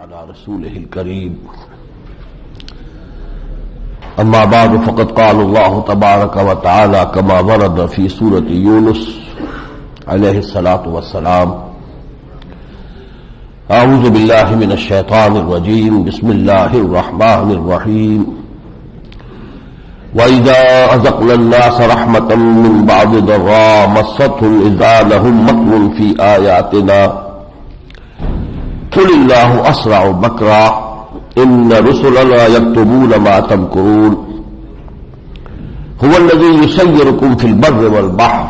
على رسوله الكريم أما بعد فقد قال الله تبارك وتعالى كما ورد في سورة يونس عليه الصلاة والسلام أعوذ بالله من الشيطان الرجيم بسم الله الرحمن الرحيم وإذا أذقنا الناس رحمة من بعد ضراء مستهم إذا لهم مكر في آياتنا قل الله أسرع مكرا إن رسلنا يكتبون ما تمكرون هو الذي يسيركم في البر والبحر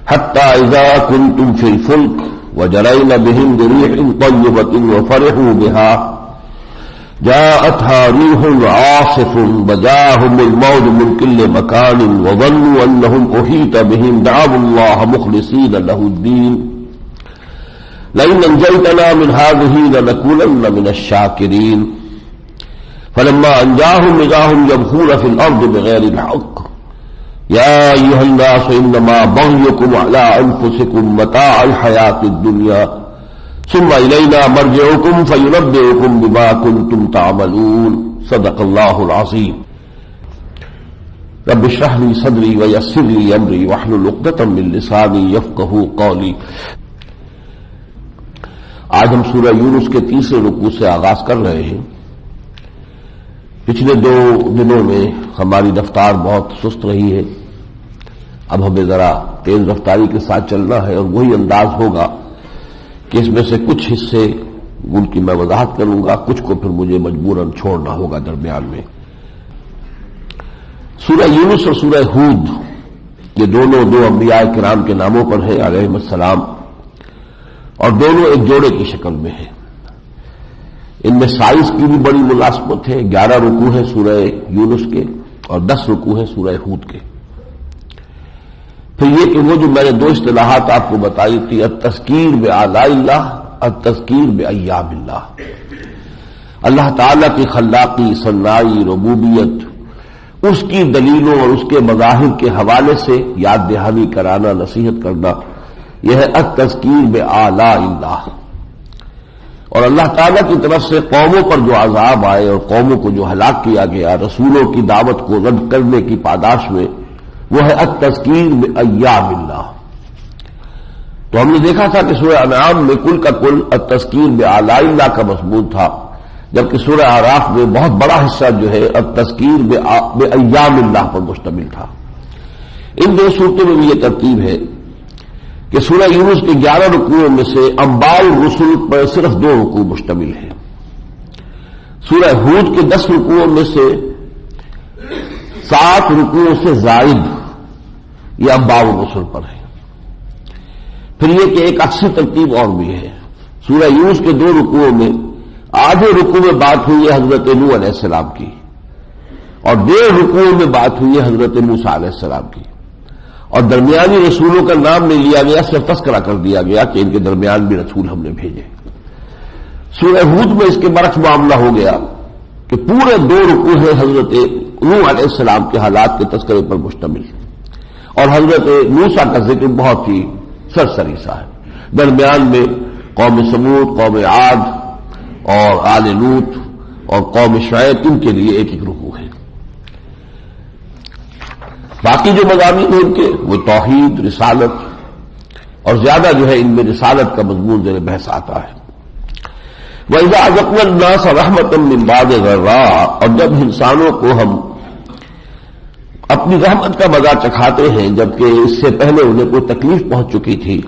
حتى إذا كنتم في الفلك وجرين بهم بريح طيبة وفرحوا بها جاءتها ريح عاصف وجاءهم الموج من كل مكان وظنوا أنهم أحيط بهم دعوا الله مخلصين له الدين لئن أنجيتنا من هذه لنكونن من الشاكرين فلما أنجاهم إذا هم يبغون في الأرض بغير الحق يا أيها الناس إنما بغيكم على أنفسكم متاع الحياة الدنيا ثم إلينا مرجعكم فينبئكم بما كنتم تعملون صدق الله العظيم رب اشرح لي صدري ويسر لي أمري واحلل عقدة من لساني يفقهوا قولي. آج ہم سورہ یونس کے تیسرے رکوع سے آغاز کر رہے ہیں. پچھلے 2 دنوں میں ہماری رفتار بہت سست رہی ہے. اب ہمیں ذرا تیز رفتاری کے ساتھ چلنا ہے اور وہی انداز ہوگا کہ اس میں سے کچھ حصے ان کی میں وضاحت کروں گا، کچھ کو پھر مجھے مجبوراً چھوڑنا ہوگا درمیان میں. سورہ یونس اور سورہ ہود یہ دونوں 2 انبیاء کرام کے ناموں پر ہیں علیہم السلام، اور دونوں ایک جوڑے کی شکل میں ہیں. ان میں سائز کی بھی بڑی ملازمت ہے. 11 رکوع ہیں سورہ یونس کے اور 10 رکوع ہیں سورہ ہود کے. پھر یہ کہ وہ جو میں نے 2 اصطلاحات آپ کو بتائی تھی، التذکیر بآلاء اللہ، التذکیر بایام اللہ. اللہ تعالیٰ کی خلاقی، صناعی، ربوبیت، اس کی دلیلوں اور اس کے مظاہر کے حوالے سے یاد دہانی کرانا، نصیحت کرنا، یہ ہے التذکیر بآلاء اللہ. اور اللہ تعالیٰ کی طرف سے قوموں پر جو عذاب آئے اور قوموں کو جو ہلاک کیا گیا رسولوں کی دعوت کو رد کرنے کی پاداش میں، وہ ہے التذکیر بایام اللہ. تو ہم نے دیکھا تھا کہ سورہ انعام میں کل کا کل التذکیر بآلاء اللہ کا مضمون تھا، جبکہ سورہ اعراف میں بہت بڑا حصہ جو ہے التذکیر بایام اللہ پر مشتمل تھا. ان 2 صورتوں میں بھی یہ ترتیب ہے کہ سورہ یونس کے 11 رکوعوں میں سے انباء الرسل پر صرف 2 رکوع مشتمل ہیں. سورہ ہود کے 10 رکوعوں میں سے 7 رکوعوں سے زائد یہ انباء الرسل پر ہے. پھر یہ کہ ایک عکسی ترتیب اور بھی ہے. سورہ یونس کے 2 رکوعوں میں آدھے رکوع میں بات ہوئی ہے حضرت نوح علیہ السلام کی، اور 1.5 رکوعوں میں بات ہوئی ہے حضرت موسیٰ علیہ السلام کی، اور درمیانی رسولوں کا نام نہیں لیا گیا، صرف تذکرہ کر دیا گیا کہ ان کے درمیان بھی رسول ہم نے بھیجے. سورہ ہود میں اس کے برعکس معاملہ ہو گیا کہ پورے 2 رکوع ہیں حضرت نوح علیہ السلام کے حالات کے تذکرے پر مشتمل، اور حضرت موسیٰ کا ذکر بہت ہی سرسری سا ہے. درمیان میں قوم سمود، قوم عاد اور آل لوط اور قوم شعیب، ان کے لیے ایک رکوع ہے. باقی جو مضامین ہیں ان کے وہ توحید، رسالت، اور زیادہ جو ہے ان میں رسالت کا مضمون زیر بحث آتا ہے. وَإِذَا أَذَقْنَا النَّاسَ رَحْمَةً مِّن بَعْدِ ضَرَّاءٍ، اور جب انسانوں کو ہم اپنی رحمت کا مزہ چکھاتے ہیں جبکہ اس سے پہلے انہیں کوئی تکلیف پہنچ چکی تھی.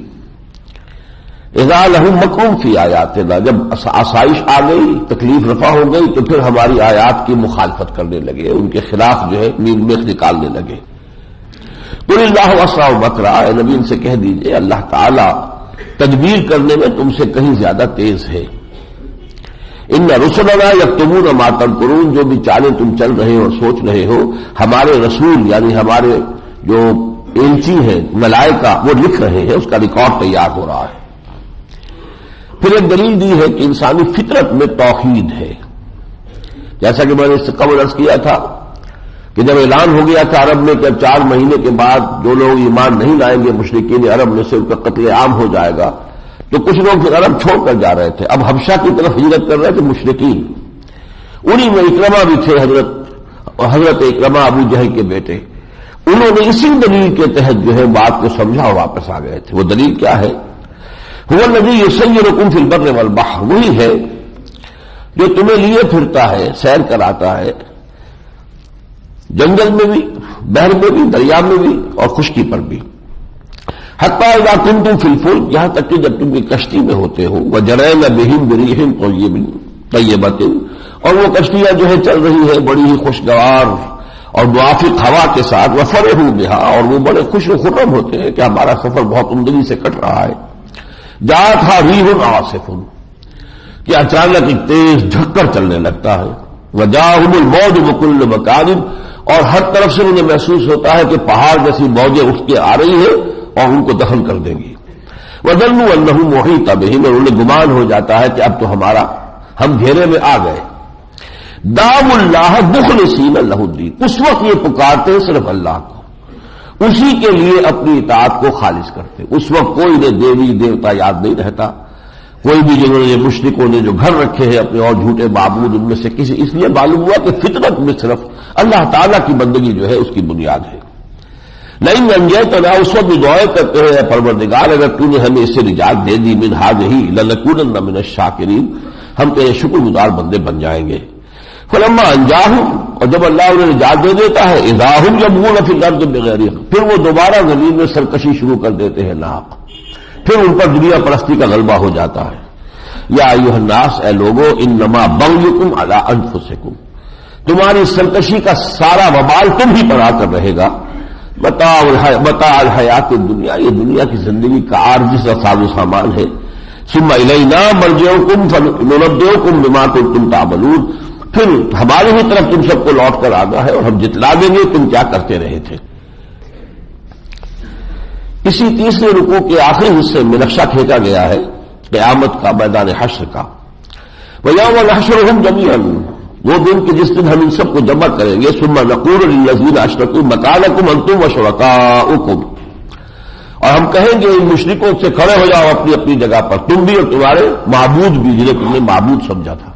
اذا لهم مکر فی آیاتنا، جب آسائش آ گئی، تکلیف رفع ہو گئی، تو پھر ہماری آیات کی مخالفت کرنے لگے، ان کے خلاف جو ہے میخ نکالنے لگے. قل اللہ اسرع مکرا، اے نبی ان سے کہہ دیجئے اللہ تعالی تدبیر کرنے میں تم سے کہیں زیادہ تیز ہے. ان رسلنا یکتبون ما تمکرون، جو بھی چالیں تم چل رہے ہو اور سوچ رہے ہو، ہمارے رسول یعنی ہمارے جو ایلچی ہیں ملائکہ وہ لکھ رہے ہیں، اس کا ریکارڈ تیار ہو رہا ہے. پھر ایک دلیل دی ہے کہ انسانی فطرت میں توحید ہے، جیسا کہ میں نے اس سے قبل عرض کیا تھا کہ کہ جب اعلان ہو گیا تھا عرب میں کہ اب 4 مہینے کے بعد جو لوگ ایمان نہیں لائیں گے مشرکین عرب میں سے ان کا قتل عام ہو جائے گا، تو کچھ لوگ پھر عرب چھوڑ کر جا رہے تھے، اب حبشہ کی طرف ہجرت کر رہے تھے مشرکین. انہی میں اکرمہ بھی تھے، حضرت اکرمہ ابو جہل کے بیٹے. انہوں نے اسی دلیل کے تحت جو ہے بات کو سمجھا اور واپس آ گئے تھے. وہ دلیل کیا ہے؟ هو الذی یسیرکم فی البر والبحر، وہی ہے جو تمہیں لیے پھرتا ہے، سیر کراتا ہے، جنگل میں بھی، بحر میں بھی، دریا میں بھی اور خشکی پر بھی. حتی اذا کنتم فی الفلک، یہاں تک کہ جب تم کی کشتی میں ہوتے ہو، وجرین بہم بریح طیبۃ، اور وہ کشتیاں جو ہے چل رہی ہے بڑی ہی خوشگوار اور موافق ہوا کے ساتھ، وفرحوا بہا، اور وہ بڑے خوش و خرم ہوتے ہیں کہ ہمارا سفر بہت عمدگی سے کٹ رہا ہے. جاءتھا ریح عاصف، کہ اچانک ایک تیز جھکڑ چلنے لگتا ہے. وجاءہم الموج من کل مکان، اور ہر طرف سے انہیں محسوس ہوتا ہے کہ پہاڑ جیسی موجیں اٹھ کے آ رہی ہیں اور ان کو دفن کر دیں گی. وظنوا انہ محیط بہم، اور انہیں گمان ہو جاتا ہے کہ اب تو ہم گھیرے میں آ گئے. دعوا اللہ مخلصین لہ الدین، اس وقت یہ پکارتے صرف اللہ کو، اسی کے لیے اپنی اطاعت کو خالص کرتے. اس وقت کوئی نے دیوی دیوتا یاد نہیں رہتا، کوئی بھی جنہوں نے مشرکوں نے جو گھر رکھے ہیں اپنے اور جھوٹے معبود ان میں سے کسی، اس لیے معلوم ہوا کہ فطرت میں صرف اللہ تعالیٰ کی بندگی جو ہے اس کی بنیاد ہے. نہیں انجے تو نہ، اس وقت بھی دعائیں کرتے ہیں پروردگار اگر تو نے ہمیں اس سے نجات دے دی من ہذہ لنکونن من الشاکرین، ہم تیرے شکر گزار بندے بن جائیں گے. فلما انجاہم، اور جب اللہ انہیں نجات دے دیتا ہے، اذا ہم یبغون فی الارض بغیر حق، پھر وہ دوبارہ زمین میں سرکشی شروع کر دیتے ہیں ناحق، پھر ان پر دنیا پرستی کا غلبہ ہو جاتا ہے. یا ایھا الناس، اے لوگو، انما بغیکم علی انفسکم، تمہاری سرکشی کا سارا وبال تم ہی پر آ کر رہے گا. متاع الحیات الدنیا، یہ دنیا کی زندگی کا عارضی سا ساز و سامان ہے. ثم الینا مرجعکم فننبئکم بما کنتم تعملون، پھر ہماری ہی طرف تم سب کو لوٹ کر آنا ہے اور ہم جتلا دیں گے تم کیا کرتے رہے تھے. اسی تیسرے رکوع کے آخری حصے میں نقشہ کھینچا گیا ہے قیامت کا، میدان حشر کا. وَيَوْمَ نَحْشُرُهُمْ جَمِيعًا، وہ دن کہ جس دن ہم ان سب کو جمع کریں گے. ثُمَّ نَقُولُ لِلَّذِينَ أَشْرَكُوا مَكَانَكُمْ أَنْتُمْ وَشُرَكَاؤُكُمْ، اور ہم کہیں گے ان مشرکوں سے کھڑے ہو جاؤ اپنی اپنی جگہ پر، تم بھی اور تمہارے معبود بھی جنہیں تم نے معبود سمجھا تھا.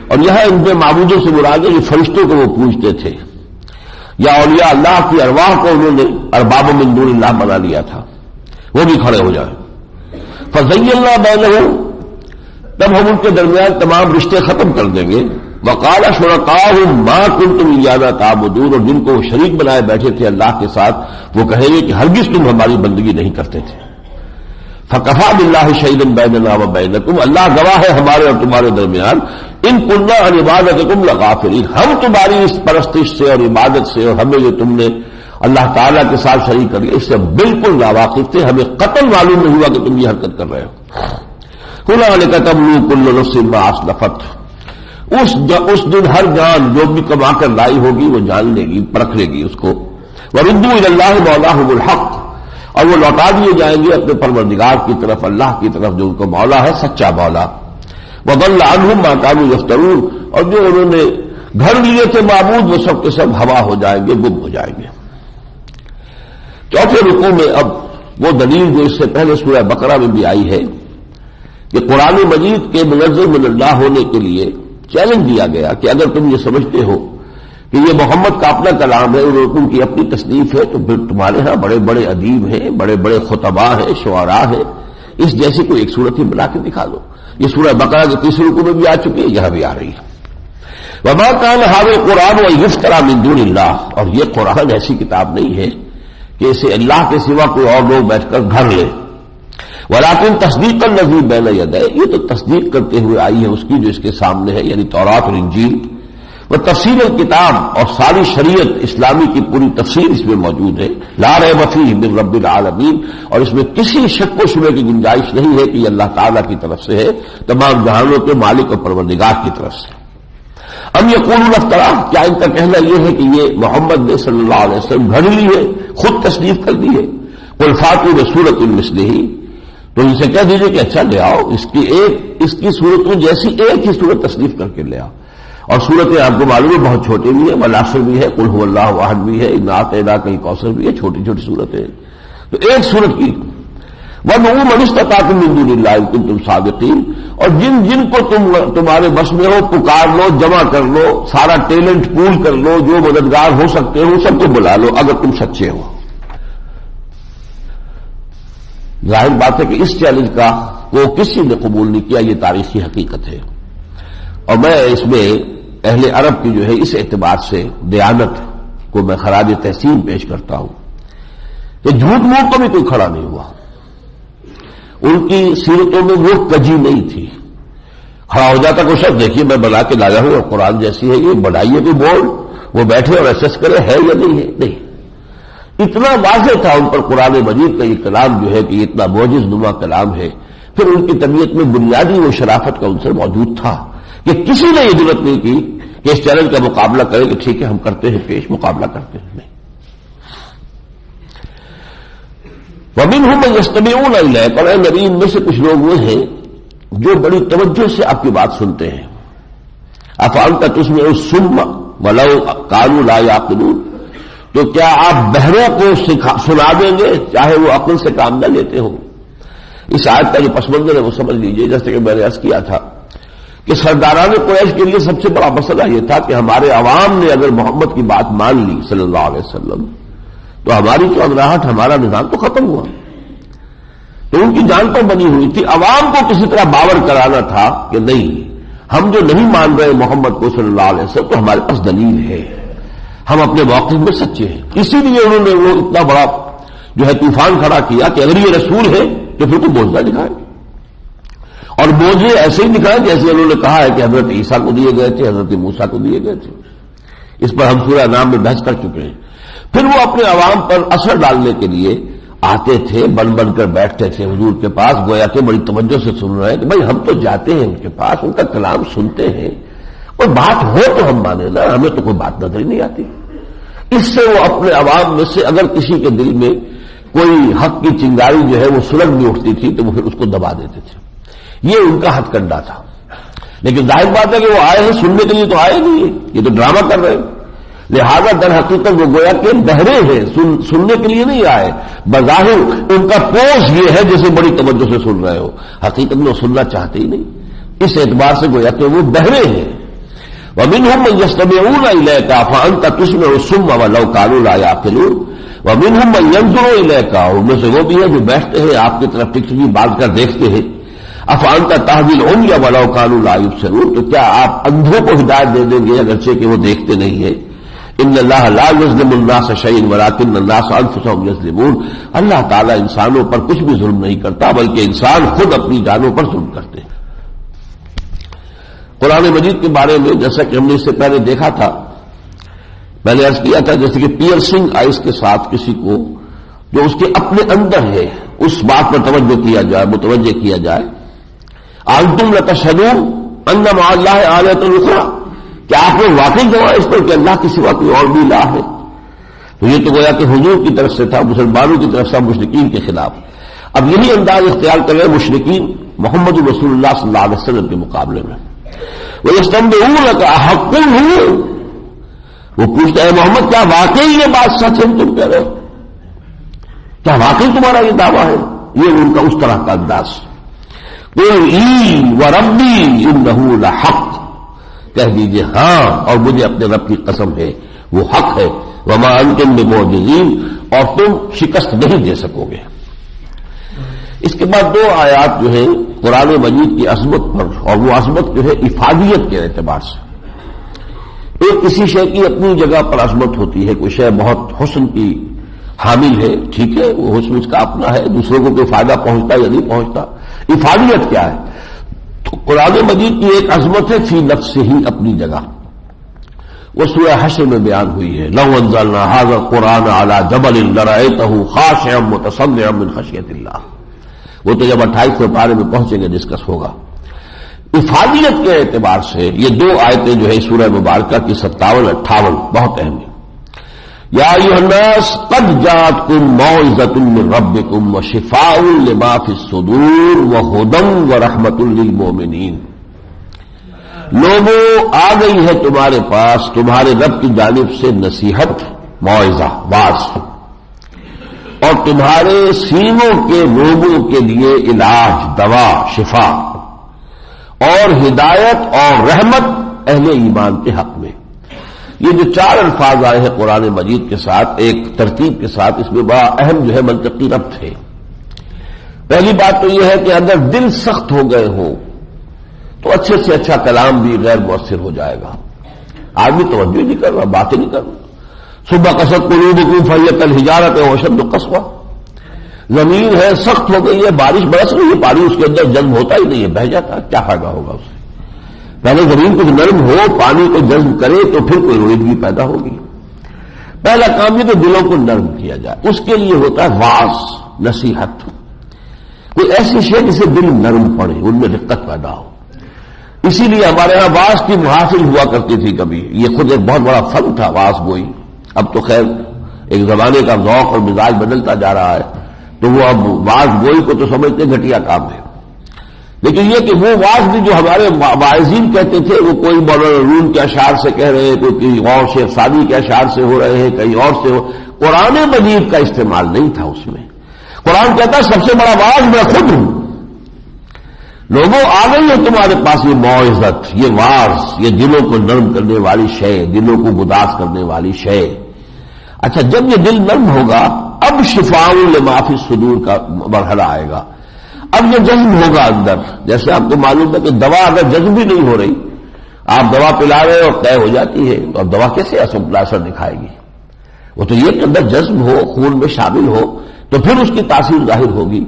اور یہاں ان کے معبودوں سے مراد ہے جو فرشتوں کو وہ پوجتے تھے، یا اولیاء اللہ کی ارواح کو انہوں نے ارباب من دون اللہ بنا لیا تھا، وہ بھی کھڑے ہو جائیں. فَزَيَّلْنَا بَيْنَهُمْ، تب ہم ان کے درمیان تمام رشتے ختم کر دیں گے. وَقَالَ شُرَكَاؤُهُم مَا كُنتُمْ إِيَّانَا تَعْبُدُونَ، اور جن کو وہ شریک بنائے بیٹھے تھے اللہ کے ساتھ، وہ کہیں گے کہ ہرگز تم ہماری بندگی نہیں کرتے تھے. فَكَفَىٰ بِاللَّهِ شَهِيدًا بَيْنَنَا وَبَيْنَكُمْ، اللہ گواہ ہے ہمارے اور تمہارے درمیان. ان كُنَّا عَنْ عِبَادَتِكُمْ لَغَافِلِينَ، ہم تمہاری اس پرستش سے اور عبادت سے اور ہمیں جو تم نے اللہ تعالیٰ کے ساتھ شریک کر لیا اس سے بالکل ناواقف تھے، ہمیں قطعاً معلوم نہیں ہوا کہ تم یہ حرکت کر رہے ہو. هُنَالِكَ تَبْلُو كُلُّ نَفْسٍ مَا أَسْلَفَتْ، اس دن ہر جان جو بھی کما کر لائی ہوگی وہ جان لے گی، پرکھ لے گی اس کو. وَرُدُّوا إِلَى اللَّهِ مَوْلَاهُمُ الْحَقِّ، اور وہ لوٹا دیے جائیں گے اپنے پروردگار کی طرف، اللہ کی طرف جو ان کو مولا ہے، سچا مولا. وَضَلَّ عَنْهُمْ مَا كَانُوا يَفْتَرُونَ، اور جو انہوں نے گھر لیے تھے معبود وہ سب کے سب ہوا ہو جائیں گے، گم ہو جائیں گے. چوتھے رکوع میں اب وہ دلیل جو اس سے پہلے سورہ بقرہ میں بھی آئی ہے کہ قرآن مجید کے منزل من اللہ ہونے کے لیے چیلنج دیا گیا کہ اگر تم یہ سمجھتے ہو کہ یہ محمد کا اپنا کلام ہے اور ان کی اپنی تصنیف ہے، تو پھر تمہارے ہاں بڑے بڑے ادیب ہیں، بڑے بڑے خطباء ہیں، شعراء ہیں، اس جیسی کوئی ایک صورت ہی بنا کے دکھا دو. یہ سورہ بقرہ کے تیسرے رکوع میں بھی آ چکی ہے، یہاں بھی آ رہی ہے. وما كان هذا القرآن ويفترى من دون اللہ، اور یہ قرآن ایسی کتاب نہیں ہے کہ اسے اللہ کے سوا کوئی اور لوگ بیٹھ کر گھر لے. ولكن تصدیق الذی بین یدیہ، یہ تو تصدیق کرتے ہوئے آئی ہے اس کی جو اس کے سامنے ہے، یعنی تورات اور انجیل. وہ تفصیل الکتاب، اور ساری شریعت اسلامی کی پوری تفصیل اس میں موجود ہے. لا ریب فیہ من رب العالمین، اور اس میں کسی شک و شبہ کی گنجائش نہیں ہے کہ یہ اللہ تعالیٰ کی طرف سے ہے، تمام جہانوں کے مالک اور پروردگار کی طرف سے. ام یقولون افترا، کیا ان کا کہنا یہ ہے کہ یہ محمد نے صلی اللہ علیہ وسلم گھڑ لی ہے، خود تصنیف کر دی ہے. قل فاتوا بسورۃ مثلہ، تو ان سے کہہ دیجیے کہ اچھا لے آؤ اس کی صورت میں جیسی ایک ہی صورت تصنیف کر کے لے آؤ. اور صورتیں آپ کو معلوم ہے بہت چھوٹی بھی ہے، والعصر بھی ہے، قل هو اللہ احد بھی ہے، انا اعطیناک الکوثر بھی ہے، چھوٹی چھوٹی صورتیں ہیں. تو ایک صورت کی وَادْعُوا مَنِ اسْتَطَعْتُم مِّن دُونِ اللَّهِ إِن كُنتُمْ صَادِقِينَ، اور جن کو تمہارے بس میں ہو پکار لو، جمع کر لو، سارا ٹیلنٹ پول کر لو، جو مددگار ہو سکتے ہو سب کو بلا لو اگر تم سچے ہو. ظاہر بات ہے کہ اس چیلنج کا وہ کسی نے قبول نہیں کیا، یہ تاریخی حقیقت ہے. اور میں اس میں اہل عرب کی جو ہے اس اعتبار سے دیانت کو میں خراج تحسین پیش کرتا ہوں کہ جھوٹ موٹ تو بھی کوئی کھڑا نہیں ہوا. ان کی سیرتوں میں وہ کجی نہیں تھی. کھڑا ہو جاتا کوئی شخص، دیکھیے میں بنا کے لایا ہوں اور قرآن جیسی ہے یہ، بڑھائیے کوئی بول، وہ بیٹھے اور ایسس کرے ہے یا نہیں ہے. نہیں، اتنا واضح تھا ان پر قرآن مجید کا یہ کلام جو ہے کہ یہ اتنا معجز نما کلام ہے. پھر ان کی طبیعت میں بنیادی وہ شرافت کا عنصر موجود تھا کہ کسی نے یہ ضرورت نہیں کی کہ اس چیلنج کا مقابلہ کرے کہ ٹھیک ہے ہم کرتے ہیں پیش، مقابلہ کرتے ہیں. نہیں. وَمِنْهُمْ مَنْ يَسْتَمِعُونَ إِلَيْكَ، اور اے نبی ان میں سے کچھ لوگ وہ ہیں جو بڑی توجہ سے آپ کی بات سنتے ہیں. أَفَأَنْتَ تُسْمِعُ الصُّمَّ وَلَوْ كَانُوا لَا يَعْقِلُونَ، تو کیا آپ بہروں کو سنا دیں گے چاہے وہ عقل سے کام نہ لیتے ہوں. اس آیت کا جو پس منظر ہے وہ سمجھ لیجئے. جیسے کہ میں نے عرض کیا تھا کہ سرداران قریش کے لیے سب سے بڑا مسئلہ یہ تھا کہ ہمارے عوام نے اگر محمد کی بات مان لی صلی اللہ علیہ وسلم تو ہماری چودراہٹ، ہمارا نظام تو ختم ہوا. تو ان کی جان تو بنی ہوئی تھی، عوام کو کسی طرح باور کرانا تھا کہ نہیں، ہم جو نہیں مان رہے محمد کو صلی اللہ علیہ وسلم تو ہمارے پاس دلیل ہے، ہم اپنے موقف میں سچے ہیں. اسی لیے انہوں نے وہ اتنا بڑا جو ہے طوفان کھڑا کیا کہ اگر یہ رسول ہے تو پھر تو بوجھ نہ دکھائے. اور بوجھے ایسے ہی دکھائے جیسے انہوں نے کہا ہے کہ حضرت عیسیٰ کو دیے گئے تھے، حضرت موسیٰ کو دیے گئے تھے. اس پر ہم سورہ نام میں بحث کر چکے ہیں. پھر وہ اپنے عوام پر اثر ڈالنے کے لیے آتے تھے، بن بن کر بیٹھتے تھے حضور کے پاس، گویا کہ بڑی توجہ سے سن رہے ہیں کہ بھائی ہم تو جاتے ہیں ان کے پاس، ان کا کلام سنتے ہیں، اور بات ہو تو ہم مانے نا، ہمیں تو کوئی بات نظر ہی نہیں آتی. اس سے وہ اپنے عوام میں سے اگر کسی کے دل میں کوئی حق کی چنگاری جو ہے وہ سلگ بھی اٹھتی تھی تو وہ پھر اس کو دبا دیتے تھے. یہ ان کا ہتھ کنڈا تھا. لیکن ظاہر بات ہے کہ وہ آئے ہیں سننے کے لیے تو آئے نہیں ہیں، یہ تو ڈرامہ کر رہے ہیں. لہذا در حقیقت وہ گویا کہ بہرے ہیں، سننے کے لیے نہیں آئے. بظاہر ان کا پوز یہ ہے جیسے بڑی توجہ سے سن رہے ہو، حقیقت میں وہ سننا چاہتے ہی نہیں. اس اعتبار سے گویا کہ وہ بہرے ہیں. وَمِنْهُمْ مَنْ يَسْتَمِعُونَ إِلَيْكَ فَأَنْتَ تُسْمِعُ الصُّمَّ وَلَوْ كَانُوا لَا يَعْقِلُونَ وَمِنْهُمْ مَنْ يَنظُرُ إِلَيْكَ، ان میں سے وہ بھی ہے جو بیٹھتے ہیں آپ کی طرف ٹکٹکی باندھ کر دیکھتے ہیں. أَفَأَنْتَ تَهْدِي الْعُمْيَ وَلَوْ كَانُوا لَا يُبْصِرُونَ، تو کیا آپ اندھوں کو ہدایت دے دیں گے اگرچہ کہ وہ دیکھتے نہیں ہیں. ان اللہ لا یظلم الناس شیئا ولکن الناس انفسهم یظلمون، اللہ تعالیٰ انسانوں پر کچھ بھی ظلم نہیں کرتا بلکہ انسان خود اپنی جانوں پر ظلم کرتے ہیں. قرآن مجید کے بارے میں جیسا کہ ہم نے اس سے پہلے دیکھا تھا، میں نے عرض کیا تھا جیسے کہ پیئرسنگ آئز کے ساتھ کسی کو جو اس کے اپنے اندر ہے اس بات پر توجہ کیا جائے، متوجہ کیا جائے. انتم لتشهدون ان مع اللہ آلہۃ اخری، کیا آپ لوگ واقعی گواہ اس پر کہ اللہ کے سوا کوئی اور بھی الہ ہے؟ تو یہ تو گویا کہ حضور کی طرف سے تھا، مسلمانوں کی طرف سے مشرکین کے خلاف. اب یہی انداز اختیار کر رہے مشرکین محمد رسول اللہ صلی اللہ علیہ وسلم کے مقابلے میں. وَيَسْتَنبِئُونَكَ أَحَقٌّ هُوَ، وہ پوچھتا ہے محمد کیا واقعی یہ بات سچ ہے تم کہہ رہے ہو؟ کیا واقعی تمہارا یہ دعویٰ ہے؟ یہ ان کا اس طرح کا انداز. قُلْ إِي وَرَبِّي إِنَّهُ لَحَقٌّ، کہہ دیجئے ہاں اور مجھے اپنے رب کی قسم ہے وہ حق ہے. وَمَا أَنْتُمْ بِمُعْجِزِينَ، اور تم شکست نہیں دے سکو گے. اس کے بعد دو آیات جو ہے قرآن مجید کی عظمت پر، اور وہ عظمت جو ہے افادیت کے اعتبار سے. ایک کسی شے کی اپنی جگہ پر عظمت ہوتی ہے، کوئی شے بہت حسن کی حامل ہے، ٹھیک ہے وہ حسن اس کا اپنا ہے، دوسروں کو کوئی فائدہ پہنچتا یا نہیں پہنچتا. افادیت کیا ہے؟ تو قرآن مجید کی ایک عظمت ہے فی نفسہ ہی اپنی جگہ، وہ سورہ حشر میں بیان ہوئی ہے. لو انزلنا ھذا القرآن علی جبل لرأیتہ خاشعا متصدعا من خشیۃ اللہ، وہ تو جب 28ویں پارے میں پہنچیں گے ڈسکس ہوگا. افادیت کے اعتبار سے یہ دو آیتیں جو ہے سورہ مبارکہ کی 57-58 بہت اہم ہیں. یا ایھا الناس قد جاءتکم موعظۃ من ربکم وشفاء لما فی الصدور وہدی ورحمۃ للمؤمنین. لوگوں آ گئی ہے تمہارے پاس تمہارے رب کی جانب سے نصیحت، موعظہ، واعظ، اور تمہارے سینوں کے روگوں کے لیے علاج، دوا، شفا، اور ہدایت اور رحمت اہل ایمان کے حق میں۔ یہ جو چار الفاظ آئے ہیں قرآن مجید کے ساتھ ایک ترتیب کے ساتھ، اس میں بڑا اہم جو ہے منطقی ربط ہے۔ پہلی بات تو یہ ہے کہ اگر دل سخت ہو گئے ہوں تو اچھے سے اچھا کلام بھی غیر مؤثر ہو جائے گا، آدمی توجہ نہیں کر رہا، باتیں نہیں کر رہا۔ صبح قصد قلوبکم فہی کالحجارۃ واشد قسوۃ، زمین ہے سخت ہو گئی ہے، بارش برس رہی ہے، پانی اس کے اندر جذب ہوتا ہی نہیں ہے، بہہ جاتا ہے، کیا فائدہ ہوگا اس سے؟ پہلے زمین کچھ نرم ہو، پانی کو جذب کرے تو پھر کوئی رویدگی پیدا ہوگی۔ پہلا کام یہ کہ دلوں کو نرم کیا جائے، اس کے لیے ہوتا ہے واعظ، نصیحت، کوئی ایسی شے جسے دل نرم پڑے، ان میں رقت پیدا ہو۔ اسی لیے ہمارے یہاں واعظ کی محافل ہوا کرتی تھی کبھی، یہ خود ایک بہت بڑا فن تھا واعظ گوئی۔ اب تو خیر ایک زمانے کا ذوق اور مزاج بدلتا جا رہا ہے، تو وہ اب واعظ گوئی کو تو سمجھتے گھٹیا کام ہے، لیکن یہ کہ وہ واعظ بھی جو ہمارے واعظین کہتے تھے وہ کوئی مولانا روم کے اشعار سے کہہ رہے ہیں، کوئی کہیں اور شیخ سعدی کے اشعار سے ہو رہے ہیں، کہیں اور سے ہو، قرآن مجید کا استعمال نہیں تھا اس میں۔ قرآن کہتا ہے سب سے بڑا واعظ میں خود ہوں۔ لوگوں آ گئی ہے تمہارے پاس یہ موعظت، یہ واعظ، یہ دلوں کو نرم کرنے والی شے، دلوں کو گداز کرنے والی شے۔ اچھا جب یہ دل نرم ہوگا اب شفاء لما فی الصدور کا مرحلہ آئے گا، اب یہ جذب ہوگا اندر۔ جیسے آپ کو معلوم ہے کہ دوا اگر جذب بھی نہیں ہو رہی، آپ دوا پلا رہے اور طے ہو جاتی ہے، تو اب دوا کیسے اثر دکھائے گی؟ وہ تو یہ کہ اندر جذب ہو، خون میں شامل ہو، تو پھر اس کی تاثیر ظاہر ہوگی۔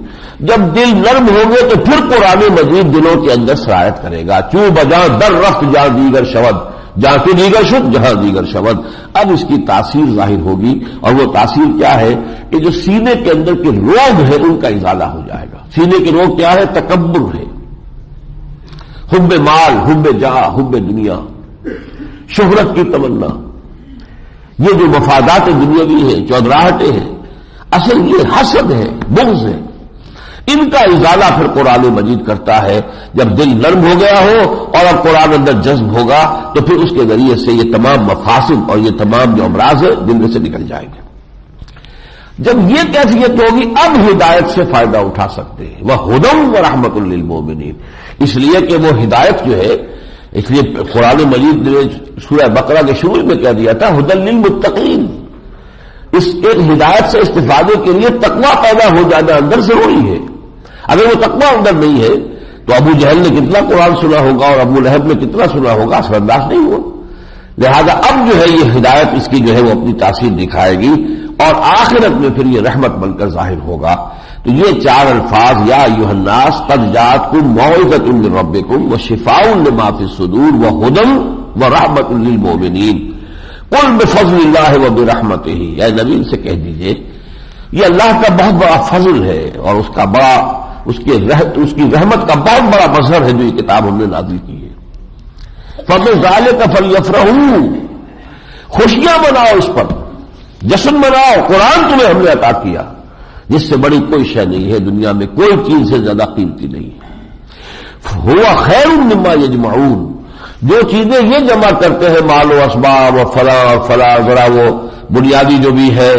جب دل نرم ہوں گے تو پھر قرآن مجید دلوں کے اندر سرایت کرے گا۔ چوں بجاں در رفت جہاں دیگر شود، جہاں کی دیگر شد جہاں دیگر شود، اب اس کی تاثیر ظاہر ہوگی۔ اور وہ تاثیر کیا ہے کہ جو سینے کے اندر کے روگ ہے ان کا ازالہ ہو جائے گا۔ سینے کے روگ کیا ہے؟ تکبر ہے، حب مال، حب جاہ، حب دنیا، شہرت کی تمنا، یہ جو مفادات دنیاوی ہے، چودراہٹیں ہیں، اصل یہ حسد ہے، بغض ہے، ان کا ازالہ پھر قرآن مجید کرتا ہے۔ جب دل نرم ہو گیا ہو اور اب قرآن اندر جذب ہوگا تو پھر اس کے ذریعے سے یہ تمام مفاسد اور یہ تمام جو امراض ہے دل میں سے نکل جائیں گے۔ جب یہ کیفیت ہوگی اب ہدایت سے فائدہ اٹھا سکتے ہیں۔ وَهُدًى وَرَحْمَةٌ لِّلْمُؤْمِنِينَ، اس لیے کہ وہ ہدایت جو ہے، اس لیے قرآن مجید نے سورہ بقرہ کے شروع میں کہہ دیا تھا هُدًى لِّلْمُتَّقِينَ، اس ایک ہدایت سے استفادے کے لیے تقویٰ پیدا ہو جانا اندر ضروری ہے۔ اگر وہ تقویٰ اندر نہیں ہے تو ابو جہل نے کتنا قرآن سنا ہوگا اور ابو لہب نے کتنا سنا ہوگا، اثر انداز نہیں ہوا۔ لہذا اب جو ہے یہ ہدایت اس کی جو ہے وہ اپنی تاثیر دکھائے گی اور آخرت میں پھر یہ رحمت بن کر ظاہر ہوگا۔ تو یہ چار الفاظ، یا ایھا الناس قد جاءتکم موعظۃ من ربکم وشفاء لما فی الصدور وہدی ورحمۃ للمؤمنین قل بفضل اللہ وبرحمتہ، اے نبی ان سے کہہ دیجئے یہ اللہ کا بہت بڑا فضل ہے اور اس کی رحمت کا بہت بڑا مظہر ہے جو یہ کتاب ہم نے نازل کی ہے۔ فبذلک فلیفرحوا، خوشیاں مناؤ، اس پر جشن مناؤ، قرآن تمہیں ہم نے عطا کیا جس سے بڑی کوئی شے نہیں ہے، دنیا میں کوئی چیز سے زیادہ قیمتی نہیں ہے۔ ہوا خیر مما یجمعون، جو چیزیں یہ جمع کرتے ہیں مال و اسباب و فلاں ذرا وہ بنیادی جو بھی ہے،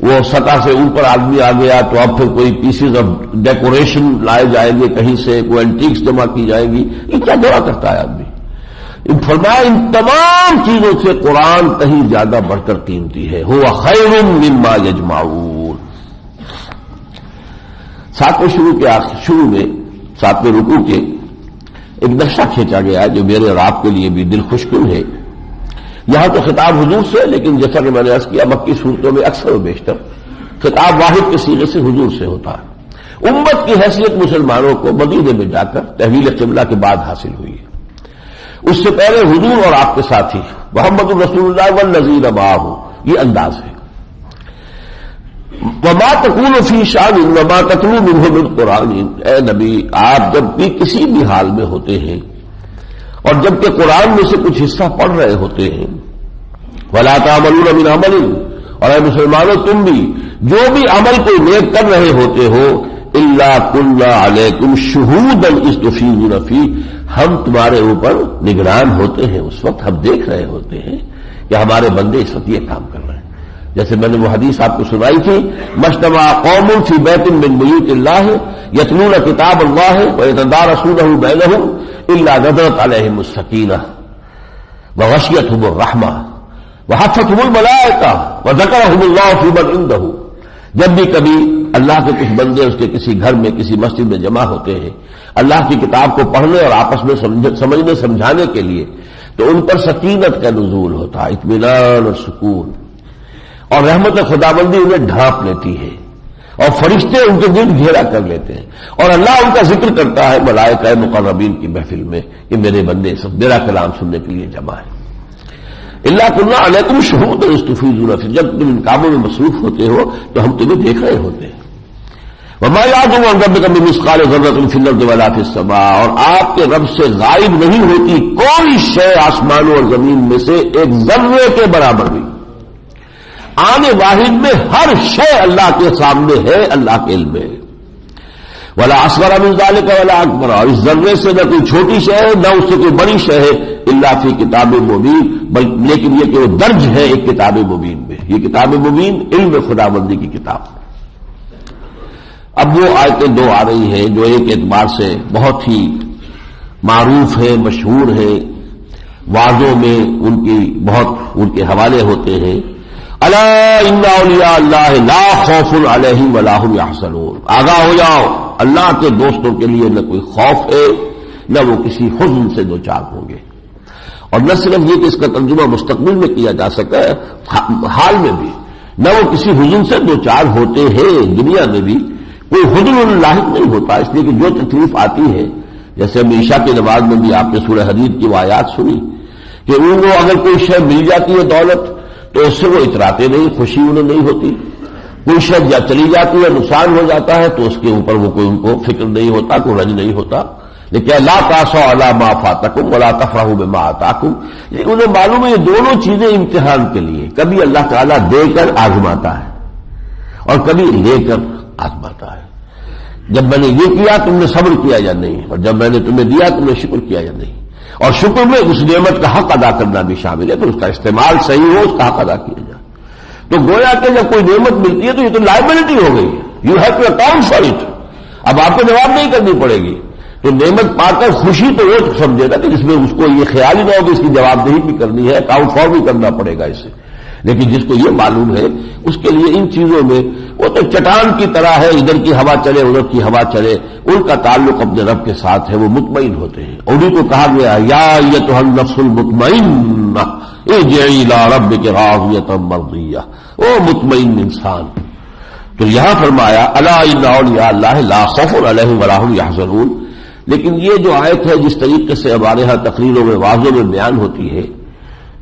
وہ سطح سے اوپر آدمی آ گیا تو اب پھر کوئی پیسز آف ڈیکوریشن لائے جائیں گے، کہیں سے کوئی اینٹیکس جمع کی جائیں گی، یہ کیا جمع کرتا ہے آدمی؟ فرمایا ان تمام چیزوں سے قرآن کہیں زیادہ بڑھ کر قیمتی ہے۔ ہوا خیر مما یجمعون۔ شروع میں ساتویں رکوع کے ایک نقشہ کھینچا گیا ہے جو میرے اور آپ کے لیے بھی دل خوشکن ہے۔ یہاں تو خطاب حضور سے، لیکن جیسا کہ میں نے عرض کیا مکی صورتوں میں اکثر و بیشتر خطاب واحد کے صیغے سے حضور سے ہوتا ہے۔ امت کی حیثیت مسلمانوں کو مدینے میں جا کر تحویل قبلہ کے بعد حاصل ہوئی ہے۔ اس سے پہلے حضور اور آپ کے ساتھی محمد رسول اللہ والذین معہ، یہ انداز ہے۔ وما تکون فی شان وما تتلو منہ من قرآن، اے نبی آپ جب بھی کسی بھی حال میں ہوتے ہیں اور جب کہ قرآن میں سے کچھ حصہ پڑھ رہے ہوتے ہیں، ولا تعملون من عمل، اور اے مسلمانوں تم بھی جو بھی عمل کوئی نیک کر رہے ہوتے ہو، الا کنا علیکم شہودا اذ تفیضون فیہ، ہم تمہارے اوپر نگران ہوتے ہیں، اس وقت ہم دیکھ رہے ہوتے ہیں کہ ہمارے بندے اس وقت یہ کام کر رہے ہیں. جیسے میں نے وہ حدیث آپ کو سنائی تھی، مجتمع قوم فی بیت من بیوت اللہ یتلون کتاب اللہ ویتدارسونہ بینہم الا نزلت علیہم السکینہ وغشیتہم الرحمہ وحفتہم الملائکہ وذکرہم اللہ فی من عندہ. جب بھی کبھی اللہ کے کچھ بندے اس کے کسی گھر میں کسی مسجد میں جمع ہوتے ہیں اللہ کی کتاب کو پڑھنے اور آپس میں سمجھنے سمجھانے کے لیے، تو ان پر سکینت کا نزول ہوتا ہے، اطمینان اور سکون، اور رحمت خداوندی انہیں ڈھانپ لیتی ہے، اور فرشتے ان کے دل گھیرا کر لیتے ہیں، اور اللہ ان کا ذکر کرتا ہے ملائکہ مقربین کی محفل میں کہ میرے بندے سب میرا کلام سننے کے لیے جمع ہے. اللہ کنا علیکم شہود استفیضون فی، جب تم ان کاموں میں مصروف ہوتے ہو تو ہم تمہیں دیکھ رہے ہوتے ہیں. وما یعزب عن ربک من مثقال ذرۃ فی الارض ولا فی السماء، اور آپ کے رب سے غائب نہیں ہوتی کوئی شے آسمانوں اور زمین میں سے ایک ذرے کے برابر بھی. آنے واحد میں ہر شے اللہ کے سامنے ہے، اللہ کے علم میں. ولا اصغر من ذلک ولا اکبر، اور اس ذرے سے نہ کوئی چھوٹی شے ہے نہ اس سے کوئی بڑی شے ہے، الا فی کتاب مبین، لیکن یہ کہ وہ درج ہے ایک کتاب مبین میں. یہ کتاب مبین علم خداوندی کی کتاب. اب وہ آیتیں دو آ رہی ہیں جو ایک اعتبار سے بہت ہی معروف ہے، مشہور ہے، وعظوں میں ان کے حوالے ہوتے ہیں. الا ان اولیاء اللہ لا خوف علیہم ولا هم یحزنون، آگاہ ہو جاؤ اللہ کے دوستوں کے لیے نہ کوئی خوف ہے نہ وہ کسی حزن سے دوچار ہوں گے. اور نہ صرف یہ کہ اس کا ترجمہ مستقبل میں کیا جا سکتا ہے، حال میں بھی نہ وہ کسی حزن سے دوچار ہوتے ہیں، دنیا میں بھی کوئی حزن لاحق نہیں ہوتا، اس لیے کہ جو تکلیف آتی ہے، جیسے ہم عشاء کی نماز میں بھی آپ نے سورہ حدید کی وہ آیات سنی کہ ان کو اگر کوئی شے مل جاتی ہے دولت تو اس سے وہ اتراتے نہیں، خوشی انہیں نہیں ہوتی. کوئی شے یا چلی جاتی ہے نقصان ہو جاتا ہے تو اس کے اوپر وہ کوئی ان کو فکر نہیں ہوتا، کوئی رنج نہیں ہوتا. لیکن لا تاسوا علی ما فاتکم ولا تفرحوا بما آتاکم، انہیں معلوم ہے یہ دونوں چیزیں امتحان کے لیے، کبھی اللہ تعالیٰ دے کر آزماتا ہے اور کبھی لے کر آزماتا ہے. جب میں نے یہ کیا تم نے صبر کیا یا نہیں، اور جب میں نے تمہیں دیا تم نے شکر کیا یا نہیں. اور شکر میں اس نعمت کا حق ادا کرنا بھی شامل ہے، تو اس کا استعمال صحیح ہو، اس کا حق ادا کیا جائے. تو گویا کہ جب کوئی نعمت ملتی ہے تو یہ تو لائبلٹی ہو گئی، you have to account for it. اب آپ کو جواب نہیں کرنی پڑے گی. تو نعمت پا کر خوشی تو وہ سمجھے گا کہ جس میں اس کو یہ خیال ہی نہ ہو کہ اس کی جواب دہی بھی کرنی ہے، اکاؤنٹ فار بھی کرنا پڑے گا اسے. لیکن جس کو یہ معلوم ہے اس کے لیے ان چیزوں میں وہ تو چٹان کی طرح ہے، ادھر کی ہوا چلے ادھر کی ہوا چلے، ان کا تعلق اپنے رب کے ساتھ ہے، وہ مطمئن ہوتے ہیں. انہیں کو کہا گیا یا ایتھا النفس المطمئنہ ارجعی الی ربک راضیۃ مرضیہ، او مطمئن انسان. تو یہاں فرمایا الا ان اولیاء اللہ لا خوف علیہم ولا هم یحزنون. لیکن یہ جو آیت ہے جس طریقے سے ہمارے ہاں تقریروں میں واضحوں میں بیان ہوتی ہے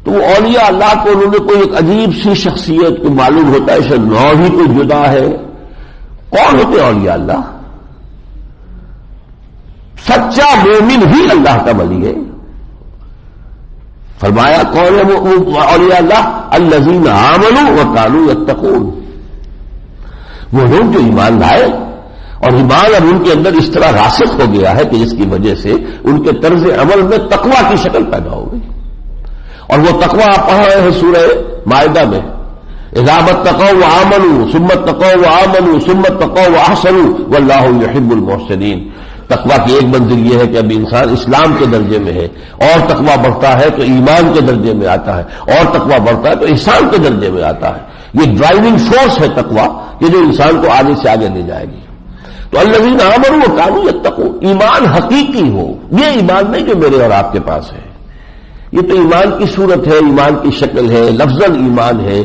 تو وہ اولیاء اللہ کو انہوں نے کوئی ایک عجیب سی شخصیت کو معلوم ہوتا ہے، اسے نو ہی کوئی جدا ہے. کون ہوتے اولیاء اللہ؟ سچا مومن ہی اللہ کا ولی ہے. فرمایا کون ہے وہ اولیاء اللہ؟ الذین آمنوا وکانوا یتقون، وہ لوگ جو ایمان لائے اور ایمان اب ان کے اندر اس طرح راسخ ہو گیا ہے کہ جس کی وجہ سے ان کے طرز عمل میں تقویٰ کی شکل پیدا ہو گئی. اور وہ تقویٰ آپ پڑھ رہے ہیں سورہ مائدہ میں، اذا اتقوا وآمنوا ثم اتقوا وآمنوا ثم اتقوا واحسنوا واللہ یحب المحسنین. تقویٰ کی ایک منزل یہ ہے کہ اب انسان اسلام کے درجے میں ہے، اور تقویٰ بڑھتا ہے تو ایمان کے درجے میں آتا ہے، اور تقویٰ بڑھتا ہے تو احسان کے درجے میں آتا ہے. یہ ڈرائیونگ فورس ہے تقویٰ کہ جو انسان کو آگے سے آگے لے جائے گی. تو الذین آمنوا وکانوا یتقون، ایمان حقیقی ہو، یہ ایمان نہیں جو میرے اور آپ کے پاس ہے. یہ تو ایمان کی صورت ہے، ایمان کی شکل ہے، لفظاً ایمان ہے.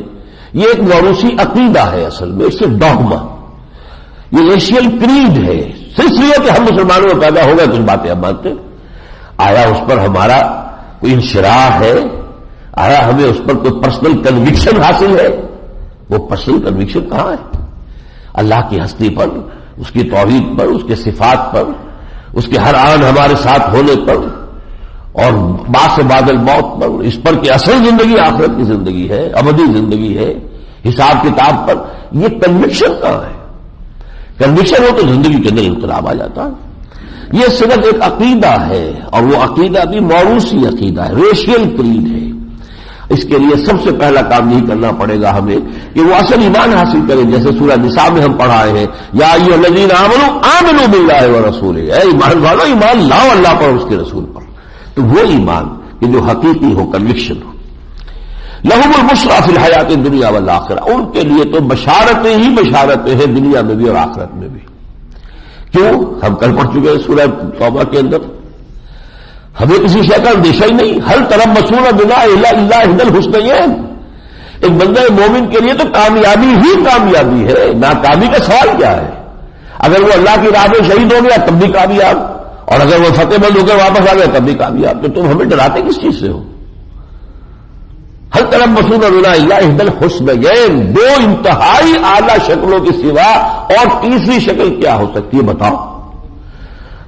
یہ ایک موروثی عقیدہ ہے، اصل میں اس سے ڈوگما، یہ ایشین کریڈ ہے. صرف یہ کہ ہم مسلمانوں میں پیدا ہو گئے کچھ باتیں ہم مانتے ہیں. آیا اس پر ہمارا کوئی انشراح ہے؟ آیا ہمیں اس پر کوئی پرسنل کنوکشن حاصل ہے؟ وہ پرسنل کنوکشن کہاں ہے؟ اللہ کی ہستی پر، اس کی توحید پر، اس کے صفات پر، اس کے ہر آن ہمارے ساتھ ہونے پر، اور بعد سے بعد الموت پر، اس پر کہ اصل زندگی آخرت کی زندگی ہے، ابدی زندگی ہے، حساب کتاب پر. یہ کنوکشن کہاں ہے؟ کنوکشن ہو تو زندگی کے اندر انقلاب آ جاتا ہے. یہ صرف ایک عقیدہ ہے، اور وہ عقیدہ بھی موروثی عقیدہ ہے، ریشیل کریڈ ہے۔ اس کے لیے سب سے پہلا کام یہی کرنا پڑے گا ہمیں کہ وہ اصل ایمان حاصل کریں، جیسے سورہ نساء میں ہم پڑھائے ہیں یا ایھا الذین آمنوا آمنوا باللہ ورسولہ، اے ایمان والو ایمان لاؤ اللہ پر اور اس کے رسول پر۔ تو وہ ایمان کہ جو حقیقی ہو، کنوکشن ہو۔ لہم البشریٰ فی الحیات الدنیا والآخرہ، ان کے لیے تو بشارتیں ہی بشارتیں ہیں دنیا میں بھی اور آخرت میں بھی۔ کیوں؟ ہم کل پڑھ چکے ہیں سورہ توبہ کے اندر، ہمیں کسی شے کا اندیشہ ہی نہیں۔ ہل تربصون بنا الا احدى الحسنیین، ایک بندہ مومن کے لیے تو کامیابی ہی کامیابی ہے، ناکامی کا سوال کیا ہے؟ اگر وہ اللہ کی راہ میں شہید ہو گیا تب بھی کامیاب، اور اگر وہ فتح مند ہو کر واپس آ گیا تب بھی کامیاب۔ تو تم ہمیں ڈراتے کس چیز سے ہو؟ ہل تربصون بنا الا احدى الحسنیین، دو انتہائی اعلی شکلوں کے سوا اور تیسری شکل کیا ہو سکتی ہے بتاؤ؟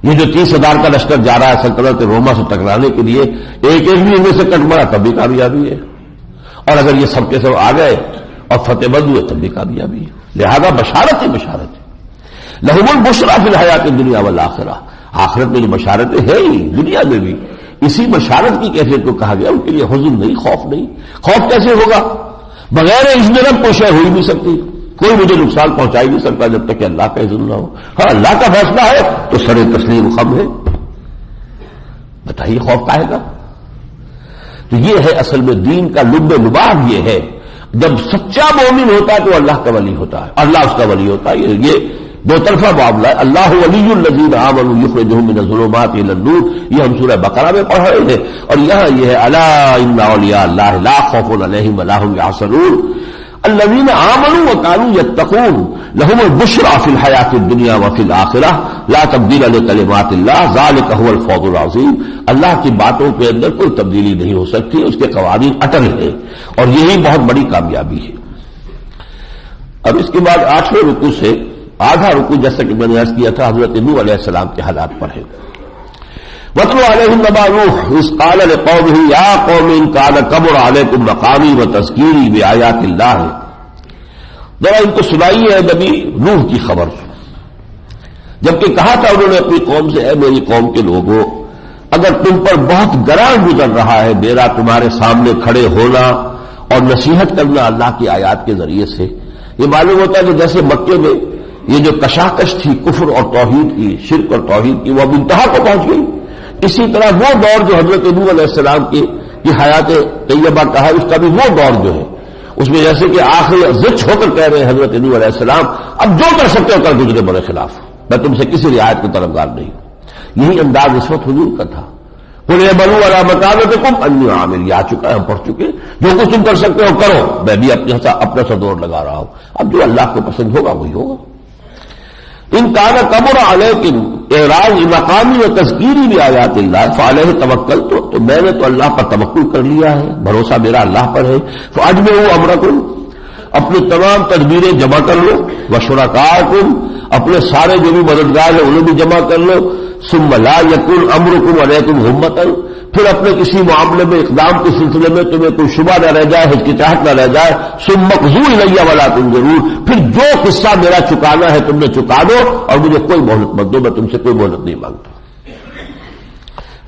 یہ جو 30,000 کا لشکر جا رہا ہے سلطنت روما سے ٹکرانے کے لیے، ایک بھی ان میں سے کٹ مارا تب بھی کامیابی ہے، اور اگر یہ سب کے سب آ گئے اور فتح مند ہوئے تب بھی کامیابی ہے۔ لہذا بشارت ہی بشارت ہے۔ لہم البشریٰ فی الحیات الدنیا والآخرہ، آخرت میں جو بشارتیں ہیں ہی دنیا میں بھی، اسی بشارت کی کیفیت کو کہا گیا۔ ان کے لیے حزن نہیں، خوف نہیں۔ خوف کیسے ہوگا؟ بغیر اذن رب کوئی شے ہو ہی نہیں سکتی، کوئی مجھے نقصان پہنچا ہی نہیں سکتا جب تک کہ اللہ کا اذن نہ ہو۔ ہاں اللہ کا فیصلہ ہے تو سر تسلیم خم ہے، بتائیے خوف کاہے گا؟ تو یہ ہے اصل میں دین کا لب لباب، یہ ہے جب سچا مومن ہوتا ہے تو اللہ کا ولی ہوتا ہے، اللہ اس کا ولی ہوتا ہے۔ یہ دو طرفہ معاملہ ہے۔ اللہ ولی الذین آمنوا یخرجهم من الظلمات الی النور، یہ ہم سورہ بقرہ میں پڑھ رہے ہیں، اور یہاں یہ ہے الا ان اولیاء اللہ لا خوف علیہم ولا هم یحزنون الذین آمنوا وکانوا یتقون لهم البشریٰ فی الحیاۃ الدنیا وفی الآخرہ لا تبدیل لکلمات اللہ ذلک هو الفوز العظیم۔ اللہ کی باتوں کے اندر کوئی تبدیلی نہیں ہو سکتی، اس کے قوانین اٹل ہیں، اور یہی بہت بڑی کامیابی ہے۔ اب اس کے بعد 8ویں رکوع سے آدھا رکوع جیسا کہ میں نے عرض کیا تھا حضرت نوح علیہ السلام کے حالات پر ہے۔ وَاتْلُ عَلَيْهِمْ نَبَأَ نُوحٍ إِذْ قَالَ لِقَوْمِهِ يَا قَوْمِ إِنْ كَانَ كَبُرَ عَلَيْكُمْ مَقَامِي وَتَذْكِيرِي بِآيَاتِ اللَّهِ، ذرا ان کو سنائیے ہے نبی نوح کی خبر، جبکہ کہا تھا انہوں نے اپنی قوم سے، اے میری قوم کے لوگوں، اگر تم پر بہت گراں گزر رہا ہے میرا تمہارے سامنے کھڑے ہونا اور نصیحت کرنا اللہ کی آیات کے ذریعے سے، یہ معلوم ہوتا ہے کہ جیسے مکے میں یہ جو کشاکش تھی کفر اور توحید کی، شرک اور توحید کی، وہ اب انتہا کو پہنچ گئی۔ اسی طرح وہ دور جو حضرت نوح علیہ السلام کی حیات طیبہ کا ہے، اس کا بھی وہ دور جو ہے، اس میں جیسے کہ آخری زچ ہو کر کہہ رہے ہیں حضرت نوح علیہ السلام، اب جو کر سکتے ہو کر گزرے میرے خلاف، میں تم سے کسی رعایت کی طرفدار نہیں ہوں۔ یہی انداز اس وقت حضور کا تھا۔ قُلْ اعْمَلُوا عَلَىٰ مَكَانَتِكُمْ إِنِّي عَامِلٌ، یہ آ چکا ہے، ہم پڑھ چکے، جو کچھ تم کر سکتے ہو کرو، میں بھی اپنا سا دور لگا رہا ہوں، اب جو اللہ کو پسند ہوگا وہی ہوگا۔ ان کان کبر علیکم اعراض مقامی و تذکیری بآیات اللہ فعلیہ توکلت، تو میں نے تو اللہ پر توکل کر لیا ہے، بھروسہ میرا اللہ پر ہے۔ فاجمعوا امرکم، اپنی تمام تدبیریں جمع کر لو، وشرکاءکم، اپنے سارے جو بھی مددگار ہیں انہیں بھی جمع کر لو، ثم لا یکن امرکم علیکم غمۃ، پھر اپنے کسی معاملے میں اقدام کے سلسلے میں تمہیں کوئی شبہ نہ رہ جائے، ہچکچاہٹ نہ رہ جائے، ثم اقضوا الی ولا تنظرون، پھر جو قصہ میرا چکانا ہے تم نے چکا دو اور مجھے کوئی مہلت مت دو، میں تم سے کوئی مہلت نہیں مانگتا۔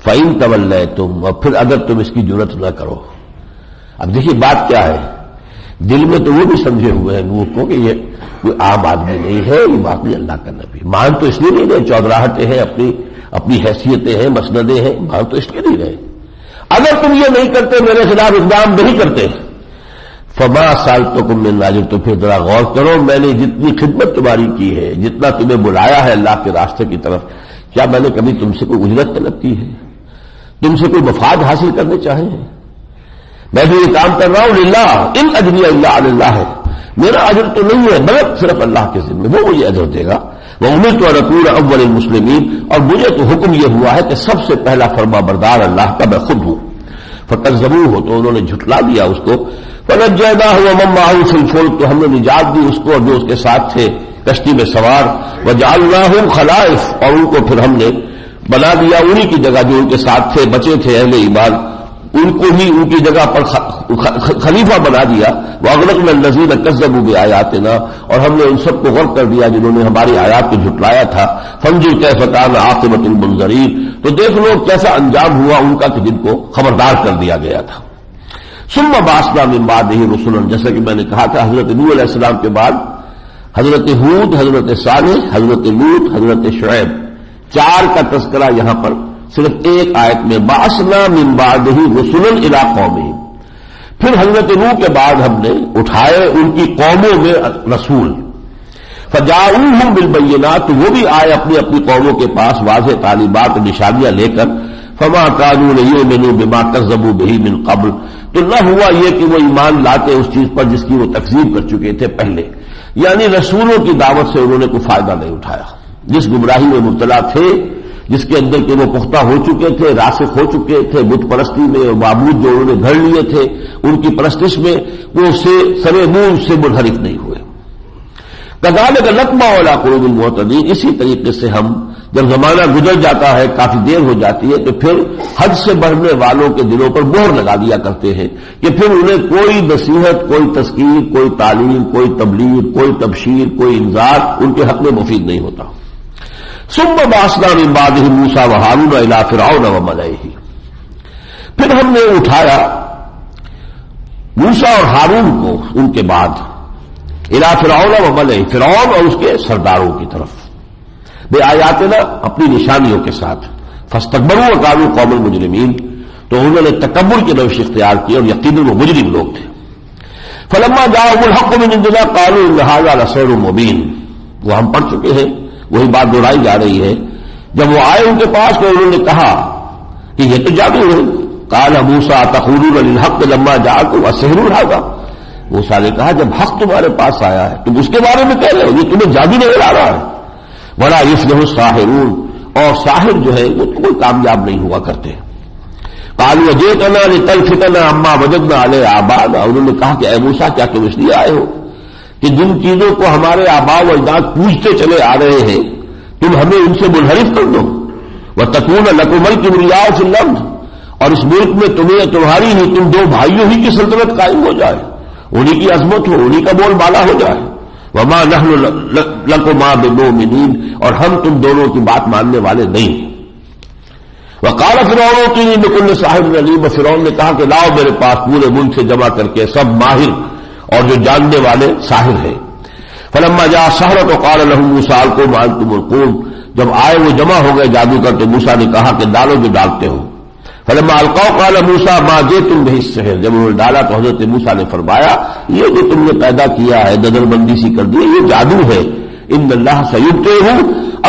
فإن تولیتم، اور پھر اگر تم اس کی جرأت نہ کرو۔ اب دیکھیے بات کیا ہے، دل میں تو وہ بھی سمجھے ہوئے ہیں نوح کو کہ یہ کوئی عام آدمی نہیں ہے، یہ واقعی اللہ کا نبی، مان تو اس لیے نہیں رہے، چودراہٹیں ہیں، اپنی حیثیتیں ہیں، مسندیں ہیں، مان تو اس لیے نہیں رہے۔ اگر تم یہ نہیں کرتے، میرے خلاف اقدام نہیں کرتے، فما سألتکم من اجر، تو پھر ذرا غور کرو میں نے جتنی خدمت تمہاری کی ہے، جتنا تمہیں بلایا ہے اللہ کے راستے کی طرف، کیا میں نے کبھی تم سے کوئی اجرت طلب کی ہے، تم سے کوئی مفاد حاصل کرنے چاہے ہیں؟ میں بھی یہ کام کر رہا ہوں للہ، ان اجری الا علی اللہ ہے، میرا اجر تو نہیں ہے مگر صرف اللہ کے ذمہ، وہ مجھے اجر دے گا۔ وَأُمِرْتُ أَنْ أَكُونَ أَوَّلَ الْمُسْلِمِينَ، اور مجھے تو حکم یہ ہوا ہے کہ سب سے پہلا فرما بردار اللہ کا میں خود ہوں۔ فَكَذَّبُوهُ، تو انہوں نے جھٹلا دیا اس کو، فَنَجَّيْنَاهُ وَمَن مَّعَهُ فِي الْفُلْكِ، تو ہم نے نجات دی اس کو اور جو اس کے ساتھ تھے کشتی میں سوار، وَجَعَلْنَاهُمْ خَلَائِفَ، اور ان کو پھر ہم نے بنا دیا انہی کی جگہ جو ان کے ساتھ تھے، بچے تھے اہل ایمان، ان کو ہی ان کی جگہ پر خلیفہ بنا دیا. وَأَغْرَقْنَا الَّذِينَ كَذَّبُوا بِآيَاتِنَا، اور ہم نے ان سب کو غرق کر دیا جنہوں نے ہماری آیات کو جھٹلایا تھا. فَانظُرْ كَيْفَ كَانَ عَاقِبَةُ الْمُنذَرِينَ، تو دیکھ لو کیسا انجام ہوا ان کا کہ جن کو خبردار کر دیا گیا تھا. ثُمَّ بَعَثْنَا مِن بَعْدِهِ رُسُلًا، جیسا کہ میں نے کہا تھا حضرت نوح علیہ السلام کے بعد حضرت ہود، حضرت صالح، حضرت لوط، حضرت شعیب، 4 کا تذکرہ یہاں پر صرف ایک آیت میں. بعثنا من بعدہ رسلا الی قومہم، پھر حضرت نوح کے بعد ہم نے اٹھائے ان کی قوموں میں رسول. فجاؤوہم بالبینات، تو وہ بھی آئے اپنی اپنی قوموں کے پاس واضح تعلیمات اور نشانیاں لے کر. فما کانوا لیؤمنوا بما کذبوا بہ من قبل، تو نہ ہوا یہ کہ وہ ایمان لاتے اس چیز پر جس کی وہ تکذیب کر چکے تھے پہلے، یعنی رسولوں کی دعوت سے انہوں نے کوئی فائدہ نہیں اٹھایا. جس گمراہی میں مبتلا تھے، جس کے اندر کے وہ پختہ ہو چکے تھے، راسخ ہو چکے تھے، بت پرستی میں اور معبود جو انہوں نے گھڑ لیے تھے ان کی پرستش میں، وہ سے سرے منہ سے منحرف نہیں ہوئے. کذالک نطبع علی قلوب المعتدین، اسی طریقے سے ہم جب زمانہ گزر جاتا ہے، کافی دیر ہو جاتی ہے، تو پھر حد سے بڑھنے والوں کے دلوں پر مہر لگا دیا کرتے ہیں کہ پھر انہیں کوئی نصیحت، کوئی تذکیر، کوئی تعلیم، کوئی تبلیغ، کوئی تبشیر، کوئی انذار ان کے حق میں مفید نہیں ہوتا. ثم بعثنا من بعدہ موسیٰ وہارون الی فرعون وملئہ، پھر ہم نے اٹھایا موسیٰ اور ہارون کو ان کے بعد الی فرعون وملئہ، فرعون اور اس کے سرداروں کی طرف، بے آیاتنا، اپنی نشانیوں کے ساتھ. فاستکبروا وکانوا قوما مجرمین، تو انہوں نے تکبر کی روش اختیار کی اور یقیناً وہ مجرم لوگ تھے. فلما جاءهم الحق من عندنا قالوا ان هذا لسحر مبین، وہ ہم پڑھ چکے ہیں، وہی بات دہرائی جا رہی ہے. جب وہ آئے ان کے پاس تو انہوں نے کہا کہ یہ تو جادو ہے. قال موسیٰ تقولون للحق لما جاءکم السحر هذا، موسیٰ نے کہا جب حق تمہارے پاس آیا ہے تم اس کے بارے میں کہہ رہے ہو، یہ تمہیں جادو نظر آ رہا ہے. ولا یفلح الساحرون، اور ساحر جو ہے وہ کوئی کامیاب نہیں ہوا کرتے. قالوا جئتنا لتلفتنا عما وجدنا علیہ آباءنا، انہوں نے کہا کہ اے موسیٰ کیا تم اس لیے آئے ہو کہ جن چیزوں کو ہمارے آباء و اجداد پوجتے چلے آ رہے ہیں تم ہمیں ان سے منحرف کر دو. وتکون لکم الکبریاء فی الارض، اور اس ملک میں تمہیں تمہاری ہی، تم 2 بھائیوں ہی کی سلطنت قائم ہو جائے، انہی کی عظمت ہو، انہی کا بول بالا ہو جائے. وما نحن لکما بمؤمنین، اور ہم تم دونوں کی بات ماننے والے نہیں. وقال فرعون ائتونی بکل ساحر علیم، فرعون نے کہا کہ لاؤ میرے پاس پورے ملک سے جمع کر کے سب ماہر اور جو جاننے والے ساحر ہیں. فلما جاء السحرة قال لهم موسیٰ القوا ما انتم ملقون، جب آئے وہ جمع ہو گئے جادوگر تو موسیٰ نے کہا کہ ڈالو جو ڈالتے ہو. فلما القوا قال موسیٰ ما جئتم به السحر، جب انہوں نے ڈالا تو حضرت موسیٰ نے فرمایا یہ جو تم نے پیدا کیا ہے، نظر بندی سی کر دی، یہ جادو ہے. ان اللہ سیبطلہ،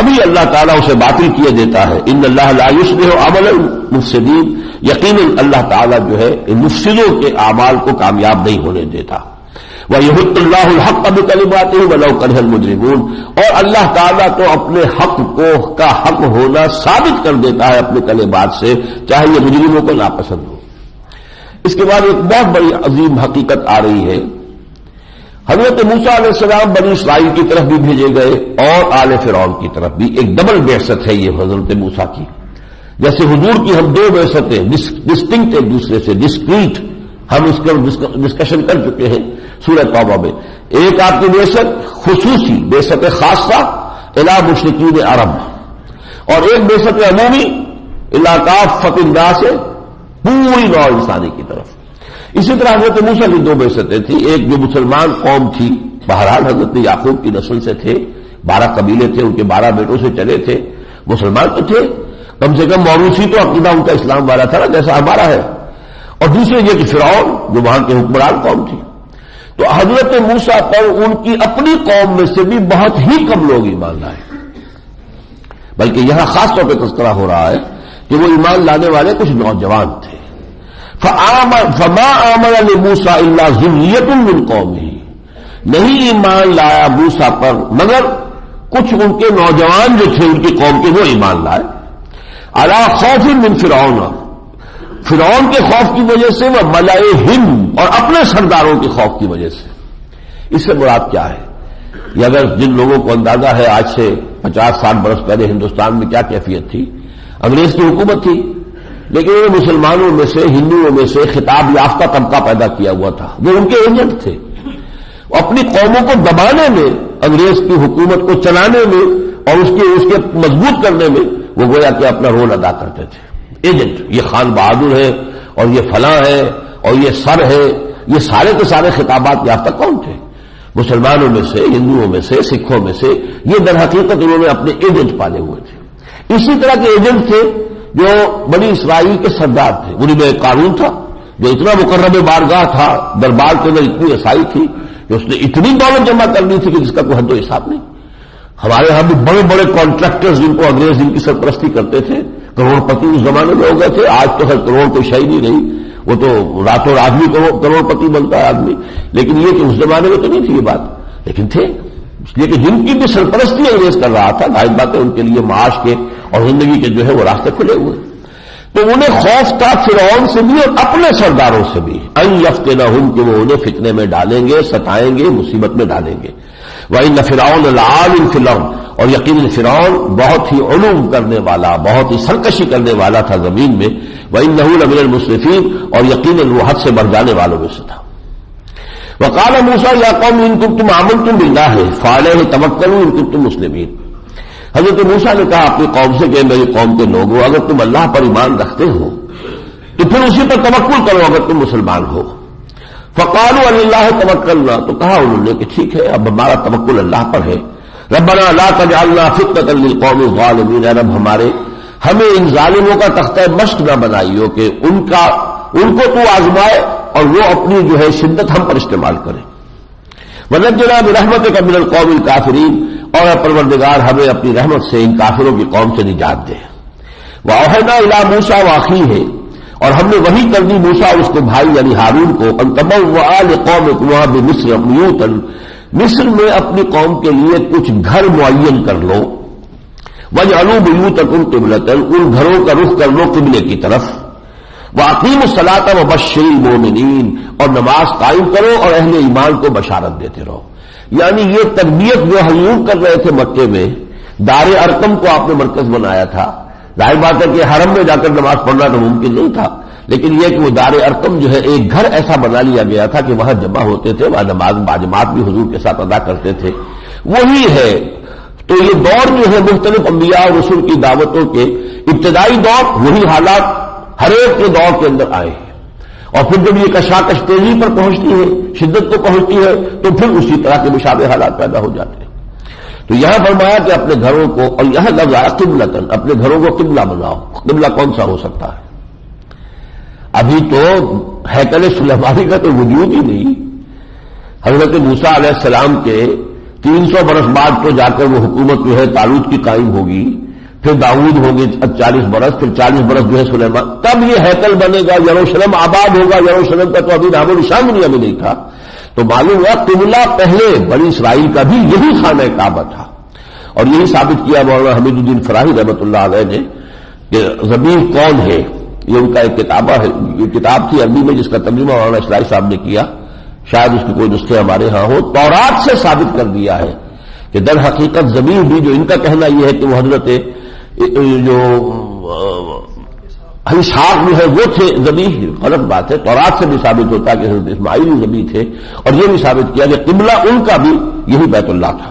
ابھی اللہ تعالیٰ اسے باطل کیے دیتا ہے. ان اللہ لا یصلح عمل المفسدین، یقیناً اللہ تعالیٰ جو ہے ان مفسدوں کے اعمال کو کامیاب نہیں ہونے دیتا. وَيُحِقُّ اللَّهُ الْحَقَّ بِكَلِمَاتِهِ وَلَوْ كَرِهَ الْمُجْرِمُونَ، اور اللہ تعالیٰ تو اپنے حق کو کا حق ہونا ثابت کر دیتا ہے اپنے کلمات سے، چاہے یہ مجرموں کو ناپسند ہو. اس کے بعد ایک بہت بڑی عظیم حقیقت آ رہی ہے. حضرت موسیٰ علیہ السلام بنی اسرائیل کی طرف بھی بھیجے گئے اور آل فرعون کی طرف بھی. ایک ڈبل بعثت ہے یہ حضرت موسیٰ کی. جیسے حضور کی ہم 2 بعثتیں ڈسٹنکٹ ایک دوسرے سے، ڈسکریٹ، ہم اس کا ڈسکشن کر چکے ہیں سورہ توبہ میں. ایک آپ کی بعثت خصوصی، بعثت خاصہ الی مشرکین عرب، اور ایک بعثت عمومی الی کافۃ الناس، پوری نوع انسانی کی طرف. اسی طرح حضرت موسیٰ کی 2 بعثتیں تھیں. ایک جو مسلمان قوم تھی، بہرحال حضرت یعقوب کی نسل سے تھے، 12 قبیلے تھے، ان کے 12 بیٹوں سے چلے تھے، مسلمان تو تھے، کم سے کم موروثی تو عقیدہ ان کا اسلام والا تھا نا جیسا ہمارا ہے. اور دوسرے یہ کہ فرعون جو وہاں کے حکمران قوم تھی. تو حضرت موسیٰ پر ان کی اپنی قوم میں سے بھی بہت ہی کم لوگ ایمان لائے، بلکہ یہاں خاص طور پہ تذکرہ ہو رہا ہے کہ وہ ایمان لانے والے کچھ نوجوان تھے. فما آمن لموسیٰ الا ذریۃ من قومہ، نہیں ایمان لایا موسیٰ پر مگر کچھ ان کے نوجوان جو تھے ان کی قوم کے، وہ ایمان لائے. علی خوف من فرعون، فرعون کے خوف کی وجہ سے، وہ ملئہم، اور اپنے سرداروں کے خوف کی وجہ سے. اس سے مراد کیا ہے؟ یہ اگر جن لوگوں کو اندازہ ہے آج سے 50-60 برس پہلے ہندوستان میں کیا کیفیت تھی، انگریز کی حکومت تھی، لیکن وہ مسلمانوں میں سے، ہندوؤں میں سے خطاب یافتہ طبقہ پیدا کیا ہوا تھا، وہ ان کے ایجنٹ تھے. اپنی قوموں کو دبانے میں، انگریز کی حکومت کو چلانے میں اور اس کے مضبوط کرنے میں وہ گویا کہ اپنا رول ادا کرتے تھے. ایجنٹ، یہ خان بہادر ہے اور یہ فلاں ہے اور یہ سر ہے، یہ سارے کے سارے خطابات یافتہ کون تھے؟ مسلمانوں میں سے، ہندوؤں میں سے، سکھوں میں سے. یہ در حقیقت انہوں نے اپنے ایجنٹ پالے ہوئے تھے. اسی طرح کے ایجنٹ تھے جو بنی اسرائیل کے سردار تھے. انہیں میں ایک قارون تھا جو اتنا مقرب بارگاہ تھا، دربار کے اندر اتنی رسائی تھی کہ اس نے اتنی دولت جمع کرنی تھی کہ جس کا کوئی حد و حساب نہیں. ہمارے یہاں بھی بڑے بڑے کانٹریکٹرز جن کو انگریز جن کی سرپرستی کرتے تھے، کروڑ پتی اس زمانے میں ہو گئے تھے. آج تو ہر کروڑ کوئی شے نہیں رہی، وہ تو راتوں رات بھی کروڑ پتی بنتا ہے آدمی. لیکن یہ کہ اس زمانے میں تو نہیں تھی یہ بات، لیکن تھے. اس لیے کہ جن کی بھی سرپرستی انگریز کر رہا تھا، ظاہر بات ہے ان کے لیے معاش کے اور زندگی کے جو ہے وہ راستے کھلے ہوئے. تو انہیں خوف تھا فرعون سے بھی اور اپنے سرداروں سے بھی، ان یفتنہم، کہ وہ انہیں فتنے میں ڈالیں گے، ستائیں گے، مصیبت میں ڈالیں گے. وَإِنَّ فِرْعَوْنَ لَعَالٍ فِي الْأَرْضِ، اور یقیناً فرعون بہت ہی علوم کرنے والا، بہت ہی سرکشی کرنے والا تھا زمین میں. وَإِنَّهُ لَمِنَ الْمُسْرِفِينَ، اور یقیناً وہ حد سے بڑھ جانے والوں میں سے تھا. وَقَالَ مُوسَىٰ يَا قَوْمِ إِن كُنتُمْ آمَنتُم بِاللَّهِ فَعَلَيْهِ تَوَكَّلُوا إِن كُنتُم مُسْلِمِينَ. حضرت موسیٰ نے کہا اپنی قوم سے کہ میری قوم کے لوگوں، اگر تم اللہ پر ایمان رکھتے ہو تو پھر اسی پر توکل کرو اگر تم مسلمان ہو. فقالوا علی اللہ توکلنا، تو کہا انہوں نے کہ ٹھیک ہے اب ہمارا توکل اللہ پر ہے. ربنا لا تجعلنا فتنة للقوم الظالمین، اے رب ہمارے ہمیں ان ظالموں کا تختہ مشق نہ بنائیو کہ ان کو تو آزمائے اور وہ اپنی جو ہے شدت ہم پر استعمال کرے. ونجنا برحمتک من القوم الکافرین، اور اے پروردگار ہمیں اپنی رحمت سے ان کافروں کی قوم سے نجات دے. واوحینا الی موسیٰ واخیہ، اور ہم نے وحی کر دی موسیٰ اور اس کے بھائی یعنی ہارون کو، ان تبوأ لقومکم بمصر بیوتا، مصر میں اپنی قوم کے لیے کچھ گھر معین کر لو. وَاجْعَلُوا بُيُوتَكُمْ قِبْلَةً، ان گھروں کا رخ کر لو قبلے کی طرف. وَأَقِيمُوا الصَّلَاةَ وَبَشِّرِ الْمُؤْمِنِينَ، اور نماز قائم کرو اور اہل ایمان کو بشارت دیتے رہو. یعنی یہ تربیت جو حضور کر رہے تھے مکے میں، دار ارقم کو آپ نے مرکز بنایا تھا. ظاہر بات ہے کہ حرم میں جا کر نماز پڑھنا تو ممکن نہیں تھا، لیکن یہ کہ وہ دار ارقم جو ہے ایک گھر ایسا بنا لیا گیا تھا کہ وہاں جمع ہوتے تھے، وہاں نماز باجماعت بھی حضور کے ساتھ ادا کرتے تھے. وہی ہے. تو یہ دور جو ہے مختلف انبیاء اور رسول کی دعوتوں کے ابتدائی دور، وہی حالات ہر ایک کے دور کے اندر آئے ہیں. اور پھر جب یہ کشاکش تیزی پر پہنچتی ہے، شدت کو پہنچتی ہے، تو پھر اسی طرح کے مشابہ حالات پیدا ہو جاتے ہیں. تو یہاں فرمایا کہ اپنے گھروں کو، اور یہاں لفظ آیا قبلۃً، اپنے گھروں کو قبلہ بناؤ. قبلہ کون سا ہو سکتا ہے؟ ابھی تو ہیکل سلیمانی کا تو وجود ہی نہیں. حضرت موسیٰ علیہ السلام کے 300 برس بعد تو جا کر وہ حکومت جو ہے طالوت کی قائم ہوگی، پھر داؤد ہوں گے 40 برس، پھر 40 برس جو ہے سلیمان، تب یہ ہیکل بنے گا، یروشلم آباد ہوگا. یروشلم کا تو ابھی نام و نشان دنیا میں نہیں تھا. تو معلوم ہوا قبلہ پہلے بنی اسرائیل کا بھی یہی خانہ کعبہ تھا. اور یہی ثابت کیا مولانا حمید الدین فراہی رحمۃ اللہ علیہ نے کہ ذبیح کون ہے. یہ ان کا ایک کتابہ ہے، یہ کتاب تھی عربی میں جس کا ترجمہ مولانا اسلائی صاحب نے کیا. شاید اس کے کوئی نسخے ہمارے ہاں ہو. تورات سے ثابت کر دیا ہے کہ در حقیقت ذبیح بھی، جو ان کا کہنا یہ ہے کہ وہ حضرت جو اسحاق جو ہے وہ تھے ذبیح، غلط بات ہے. تورات سے بھی ثابت ہوتا ہے کہ حضرت اسماعیل ذبیح تھے. اور یہ بھی ثابت کیا کہ قبلہ ان کا بھی یہی بیت اللہ تھا.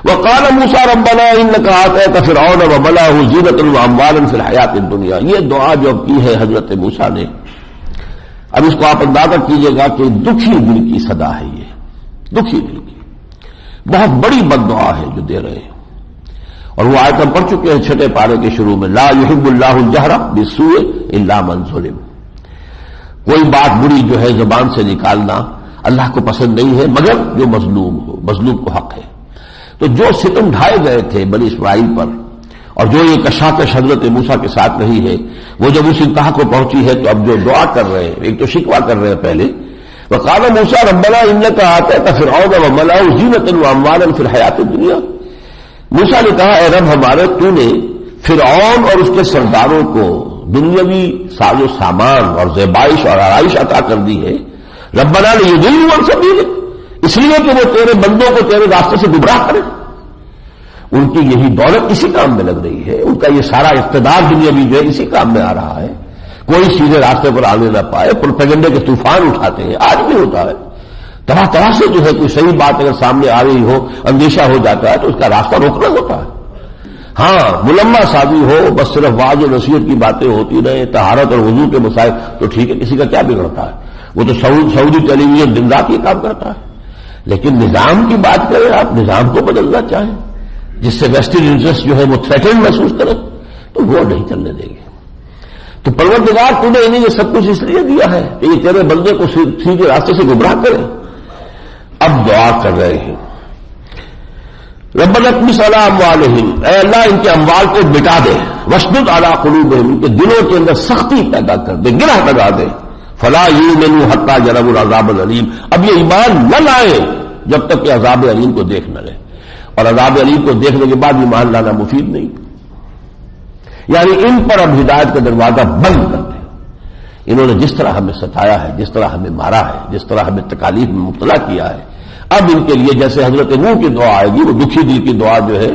وقال موسیٰ ربنا انک آتیت فرعون وملأہ زینۃ واموالا فی الحیاۃ الدنیا. یہ دعا جو کی ہے حضرت موسیٰ نے، اب اس کو آپ اندازہ کیجئے گا کہ دکھی دل کی صدا ہے. یہ دکھی دل کی بہت بڑی بد دعا ہے جو دے رہے ہیں. اور وہ آیت ہم پڑھ چکے ہیں 6 پارے کے شروع میں، لا یحب اللہ الجہر بالسوء الا من ظلم. کوئی بات بری جو ہے زبان سے نکالنا اللہ کو پسند نہیں ہے مگر جو مظلوم ہو، مظلوم کو حق ہے. تو جو ستم ڈھائے گئے تھے بنی اسرائیل پر، اور جو یہ کشاکش حضرت موسیٰ کے ساتھ رہی ہے، وہ جب اس انتہا کو پہنچی ہے تو اب جو دعا کر رہے ہیں، ایک تو شکوہ کر رہے ہیں پہلے. وقال موسیٰ ربنا انک آتیت فرعون وملأہ زینۃ واموالا فی الحیاۃ الدنیا. موسیٰ نے کہا اے رب ہمارے، تو نے فرعون اور اس کے سرداروں کو دنیاوی ساز و سامان اور زیبائش اور آرائش عطا کر دی ہے. ربنا لیضلوا عن سبیلک، اس لیے کہ وہ تیرے بندوں کو تیرے راستے سے گمراہ کرے. ان کی یہی دولت اسی کام میں لگ رہی ہے، ان کا یہ سارا اقتدار دنیاوی جو ہے اسی کام میں آ رہا ہے، کوئی سیدھے راستے پر آنے نہ پائے، پروپیگنڈے کے طوفان اٹھاتے ہیں، آج بھی ہوتا ہے، طرح طرح سے جو ہے کوئی صحیح بات اگر سامنے آ رہی ہو، اندیشہ ہو جاتا ہے تو اس کا راستہ روکنا ہوتا ہے۔ ہاں ملمہ سازی ہو، بس صرف واعظ و نصیحت کی باتیں ہوتی رہے، طہارت اور وضو کے مسائل، تو ٹھیک ہے، کسی کا کیا بگڑتا ہے، وہ تو سعودی ٹیلی ویژن دن رات یہ کام کرتا ہے، لیکن نظام کی بات کریں، آپ نظام کو بدلنا چاہیں جس سے ویسٹرن انٹرسٹ جو ہے وہ تھریٹن محسوس کرے، تو وہ نہیں چلنے دیں گے۔ تو پروردگار تمہیں انہیں یہ سب کچھ اس لیے دیا ہے کہ یہ تیرے بندے کو سیدھے راستے سے گمراہ کرے۔ اب دعا کر رہے ہیں، ربنا اطمس علی اموالہم، اے اللہ ان کے اموال کو مٹا دے، واشدد علی قلوبہم، ان کے دلوں کے اندر سختی پیدا کر دے، گرہ لگا دے، فلا یؤمنوا حتی یروا العذاب العلیم، اب یہ ایمان نہ لائے جب تک کہ عذاب علیم کو دیکھ نہ لے، اور عذاب علیم کو دیکھنے کے بعد ایمان لانا مفید نہیں، یعنی ان پر اب ہدایت کا دروازہ بند کر دے۔ انہوں نے جس طرح ہمیں ستایا ہے، جس طرح ہمیں مارا ہے، جس طرح ہمیں تکالیف میں مبتلا کیا ہے، اب ان کے لیے جیسے حضرت نوح کی دعا آئے گی، وہ دکھی دل کی دعا جو ہے،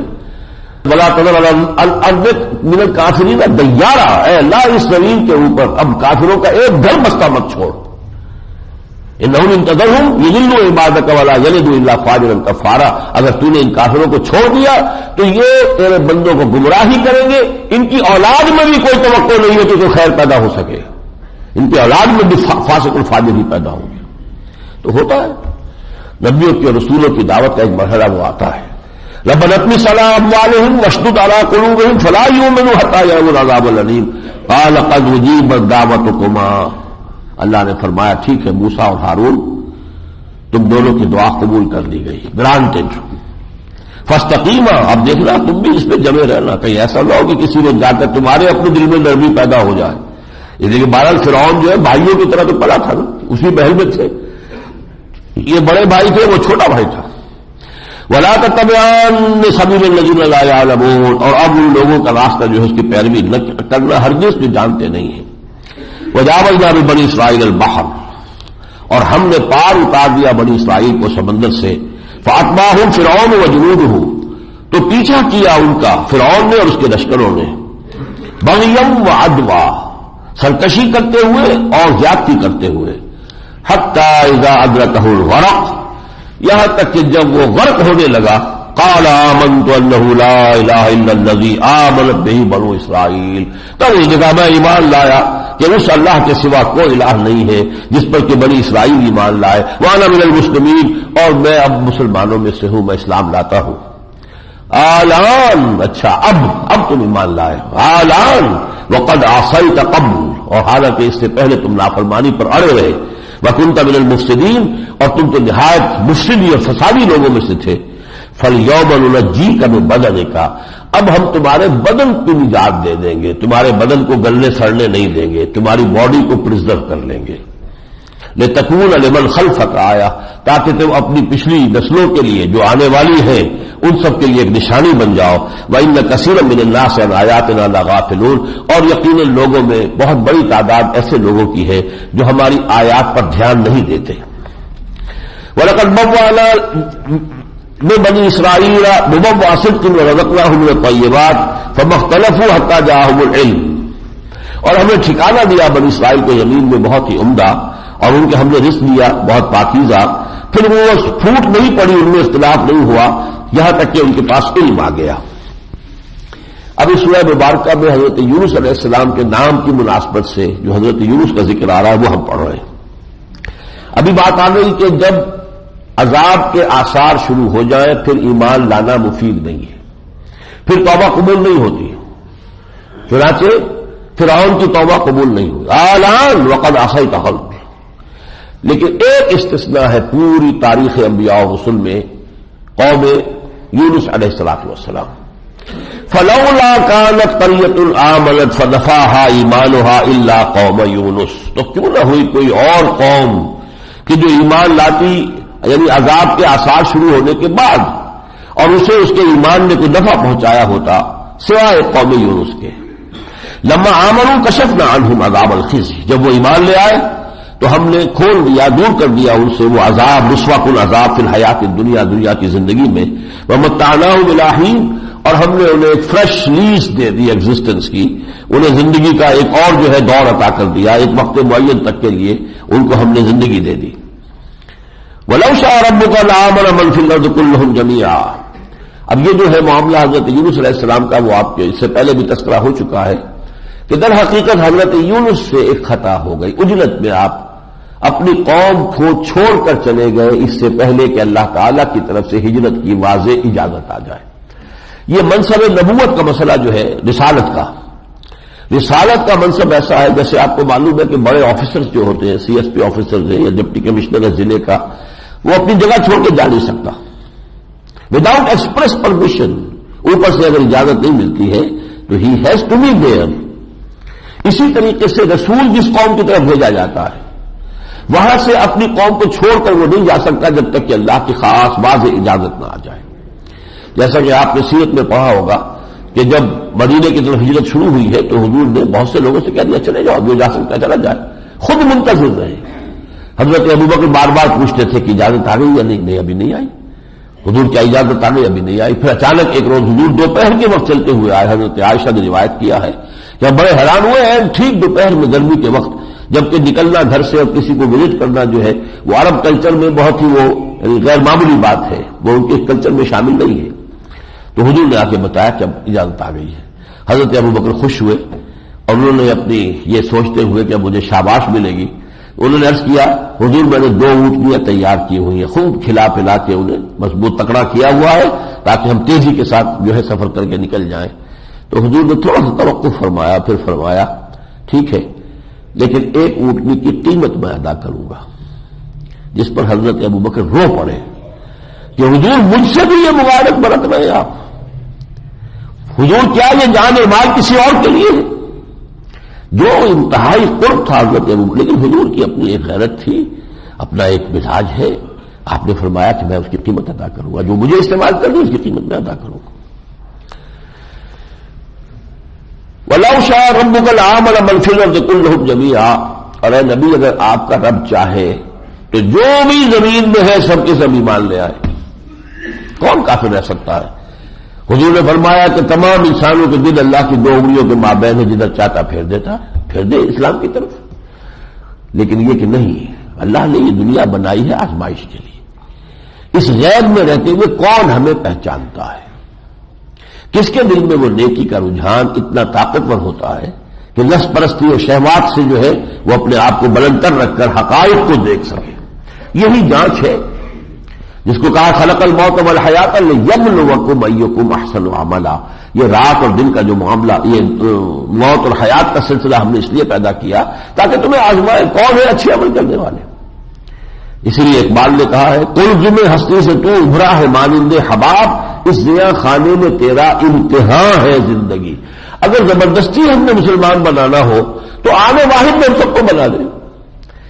وَلَا تَذَرْ عَلَى الْأَرْضِ مِنَ الْكَافِرِينَ دَيَّارًا، اے اللہ اس زمین کے اوپر اب کافروں کا ایک گھر بستہ مت چھوڑ، اِنَّهُمْ إِن تَذَرْهُمْ يُضِلُّوا عِبَادَكَ وَلَا يَلِدُوا إِلَّا فَاجِرًا كَفَّارًا، اگر تو نے ان کافروں کو چھوڑ دیا تو یہ تیرے بندوں کو گمراہ ہی کریں گے، ان کی اولاد میں بھی کوئی توقع نہیں ہے کہ کوئی خیر پیدا ہو سکے، ان کی اولاد میں بھی فاسق الفاجر ہی پیدا ہوں گے۔ تو ہوتا ہے نبیوں کے اور رسولوں کی دعوت کا ایک مرحلہ وہ آتا ہے، ربنا اطمس علی اموالہم واشدد علی قلوبہم فلا یؤمنوا حتی یروا العذاب العلیم قال قد اجیبت دعوتکما، اللہ نے فرمایا ٹھیک ہے موسیٰ اور ہارون، تم دونوں کی دعا قبول کر لی گئی، گرانٹڈ، فاستقیما، اب دیکھنا تم بھی اس پہ جمے رہنا، کہیں ایسا نہ ہو کہ کسی نے جا کر تمہارے اپنے دل میں نرمی پیدا ہو جائے۔ یہ دیکھیں بہرحال فرعون جو ہے بھائیوں کی طرح تو پڑا تھا نا، اسی محل میں تھے، یہ بڑے بھائی تھے، وہ چھوٹا بھائی تھا۔ وَلَا تَتَّبِعَنَّ سَبِيلَ الَّذِينَ لَا يَعْلَمُونَ، اور اب ان لوگوں کا راستہ جو ہے اس کی پیروی نہ کرنا ہرگز جو جانتے نہیں ہیں۔ وَجَاوَزْنَا بِبَنِي إِسْرَائِيلَ الْبَحْرَ، اور ہم نے پار اتار دیا بنی اسرائیل کو سمندر سے، فَأَتْبَعَهُمْ فِرْعَوْنُ وَجُنُودُهُ، تو پیچھا کیا ان کا فرعون نے اور اس کے لشکروں نے، بغيًا وعدوا، سرکشی کرتے ہوئے اور زیادتی کرتے ہوئے، حتى اذا ادركه الغرق، یہاں تک کہ جب وہ غرق ہونے لگا، قال آمنت انه لا اله الا الذي آمنت به بنو اسرائیل، تب اس نے کہا میں ایمان لایا کہ اس اللہ کے سوا کوئی الہ نہیں ہے جس پر کہ بنی اسرائیل ایمان لائے، وانا من المسلمین، اور میں اب مسلمانوں میں سے ہوں، میں اسلام لاتا ہوں۔ آلان، اچھا اب تم ایمان لائے، آلان وقد عصیت قبل، اور حالانکہ اس سے پہلے تم نافرمانی پر اڑے رہے، وَكُنْتَ مِنَ الْمُفْسِدِينَ، اور تم تو نہایت مفسدی اور فسادی لوگوں میں سے تھے۔ فَالْيَوْمَ نُنَجِّيكَ بِبَدَنِكَ، اب ہم تمہارے بدن کی نجات دے دیں گے، تمہارے بدن کو گلنے سڑنے نہیں دیں گے، تمہاری باڈی کو پرزرو کر لیں گے، لِتَكُونَ لِمَنْ خَلْفَكَ آیَةً، تاکہ تم اپنی پچھلی نسلوں کے لیے جو آنے والی ہیں ان سب کے لیے ایک نشانی بن جاؤ۔ وَإِنَّ كَثِيرًا مِنَ النَّاسِ عَنْ آيَاتِنَا لَغَافِلُونَ، اور یقیناً لوگوں میں بہت بڑی تعداد ایسے لوگوں کی ہے جو ہماری آیات پر دھیان نہیں دیتے۔ وَلَقَدْ بَوَّأْنَا لِبَنِي إِسْرَائِيلَ مُبَوَّأَ صِدْقٍ وَرَزَقْنَاهُم مِّنَ الطَّيِّبَاتِ فَمَا اخْتَلَفُوا حَتَّىٰ جَاءَهُمُ الْعِلْمُ، اور ہم نے ٹھکانہ دیا بنی اسرائیل کو زمین میں بہت ہی عمدہ، اور ان کے ہم نے رزق دیا بہت پاکیزہ، پھر وہ پھوٹ نہیں پڑی، ان میں اختلاف نہیں ہوا، یہاں تک کہ ان کے پاس علم آ گیا۔ اب اس سورہ مبارکہ میں حضرت یونس علیہ السلام کے نام کی مناسبت سے جو حضرت یونس کا ذکر آ رہا ہے وہ ہم پڑھ رہے ہیں۔ ابھی بات آ گئی کہ جب عذاب کے آثار شروع ہو جائیں پھر ایمان لانا مفید نہیں ہے، پھر توبہ قبول نہیں ہوتی، چنانچہ فرعون کی توبہ قبول نہیں ہوئی، آلان وقد عصیت قبل، لیکن ایک استثناء ہے پوری تاریخ انبیاء و رسل میں، قوم یونس علیہ السلام، فلولا كانت قرية آمنت فنفعها ایمانها الا قوم یونس، تو کیوں نہ ہوئی کوئی اور قوم کہ جو ایمان لاتی، یعنی عذاب کے آثار شروع ہونے کے بعد، اور اسے اس کے ایمان نے کوئی نفع پہنچایا ہوتا سوائے قوم یونس کے۔ لما آمنوا کشفنا عنہم عذاب الخزي، جب وہ ایمان لے آئے تو ہم نے کھول دیا، دور کر دیا ان سے وہ عذاب، رسوا کن عذاب فی الحیات الدنیا، دنیا کی زندگی میں، ومتعناہم الی حین، اور ہم نے انہیں ایک فریش لیز دے دی ایگزسٹنس کی، انہیں زندگی کا ایک اور جو ہے دور عطا کر دیا، ایک وقت معین تک کے لیے ان کو ہم نے زندگی دے دی۔ وَلَوْ شَاءَ رَبُّكَ لَآمَنَ مَنْ فِي الْأَرْضِ كُلُّهُمْ جَمِيعًا۔ اب یہ جو ہے معاملہ حضرت یونس علیہ السلام کا، وہ آپ کے اس سے پہلے بھی تذکرہ ہو چکا ہے کہ در حقیقت حضرت یونس سے ایک خطا ہو گئی، عجلت میں آپ اپنی قوم کو چھوڑ کر چلے گئے اس سے پہلے کہ اللہ تعالیٰ کی طرف سے ہجرت کی واضح اجازت آ جائے۔ یہ منصب نبوت کا مسئلہ جو ہے رسالت کا منصب ایسا ہے، جیسے آپ کو معلوم ہے کہ بڑے آفیسرز جو ہوتے ہیں، سی ایس پی آفیسرز ہیں یا ڈپٹی کمشنر ہے ضلع کا، وہ اپنی جگہ چھوڑ کے جا نہیں سکتا وداؤٹ ایکسپریس پرمیشن، اوپر سے اگر اجازت نہیں ملتی ہے تو he has to be there. اسی طریقے سے رسول جس قوم کی طرف بھیجا جاتا ہے وہاں سے اپنی قوم کو چھوڑ کر وہ نہیں جا سکتا جب تک کہ اللہ کی خاص واضح اجازت نہ آ جائے۔ جیسا کہ آپ نے سیرت میں پڑھا ہوگا کہ جب مدینے کی طرف ہجرت شروع ہوئی ہے تو حضور نے بہت سے لوگوں سے کہہ دیا چلے جاؤ، جو جا سکتا ہے چلا جائے، خود منتظر رہے۔ حضرت ابوبکر بار بار پوچھتے تھے کہ اجازت آ گئی یا نہیں، ابھی نہیں آئی۔ حضور کیا اجازت آ گئی؟ ابھی نہیں آئی۔ پھر اچانک ایک روز حضور دوپہر کے وقت چلتے ہوئے آئے، حضرت عائشہ نے روایت کیا ہے کہ ہم بڑے حیران ہوئے ہیں، ٹھیک دوپہر میں گرمی کے وقت، جبکہ نکلنا گھر سے اور کسی کو وزٹ کرنا جو ہے وہ عرب کلچر میں بہت ہی وہ غیر معمولی بات ہے، وہ ان کے کلچر میں شامل نہیں ہے۔ تو حضور نے آ کے بتایا کہ اب اجازت آ گئی ہے۔ حضرت ابوبکر خوش ہوئے اور انہوں نے اپنی یہ سوچتے ہوئے کہ اب مجھے شاباش ملے گی، انہوں نے عرض کیا حضور میں نے 2 اونٹنیاں تیار کی ہوئی ہیں، خوب کھلا پلا کے انہیں مضبوط تکڑا کیا ہوا ہے تاکہ ہم تیزی کے ساتھ جو ہے سفر کر کے نکل جائیں۔ تو حضور نے تھوڑا سا توقف فرمایا، پھر فرمایا ٹھیک ہے لیکن 1 اونٹنی کی قیمت میں ادا کروں گا، جس پر حضرت ابوبکر رو پڑے کہ حضور مجھ سے بھی یہ مغالط برت رہے ہیں آپ، حضور کیا یہ جان اور مال کسی اور کے لیے ہے؟ جو انتہائی قرب تھا حضرت ابوبکر، لیکن حضور کی اپنی ایک غیرت تھی، اپنا ایک مزاج ہے، آپ نے فرمایا کہ میں اس کی قیمت ادا کروں گا، جو مجھے استعمال کر دیں اس کی قیمت میں ادا کروں گا۔ وَلَوْ شَاءَ رَبُّكَ لَآمَنَ مَنْ فِي الْأَرْضِ كُلُّهُمْ جَمِيعًا، اور اے نبی اگر آپ کا رب چاہے تو جو بھی زمین میں ہے سب کے سب ایمان لے آئے، کون کافر رہ سکتا ہے؟ حضور نے فرمایا کہ تمام انسانوں کے دل اللہ کی 2 انگلیوں کے مابین ہے، جدھر چاہتا پھیر دیتا، پھیر دے اسلام کی طرف۔ لیکن یہ کہ نہیں، اللہ نے یہ دنیا بنائی ہے آزمائش کے لیے، اس غیب میں رہتے ہوئے کون ہمیں پہچانتا ہے؟ کس کے دل میں وہ نیکی کا رجحان اتنا طاقتور ہوتا ہے کہ نفس پرستی اور شہوات سے جو ہے وہ اپنے آپ کو بلند کر رکھ کر حقائق کو دیکھ سکے۔ یہی جانچ ہے جس کو کہا خلق الموت والحیات لیبلوکم ایکم احسن عملا۔ یہ رات اور دن کا جو معاملہ، یہ موت اور حیات کا سلسلہ ہم نے اس لیے پیدا کیا تاکہ تمہیں آزمائے کون ہے اچھے عمل کرنے والے۔ اسی لیے اقبال نے کہا ہے قلزم ہستی سے تو ابھرا ہے مانند حباب، اس زیا خانے میں تیرا امتحان ہے زندگی۔ اگر زبردستی ہم نے مسلمان بنانا ہو تو آنے واحد میں ہم سب کو بنا دیں،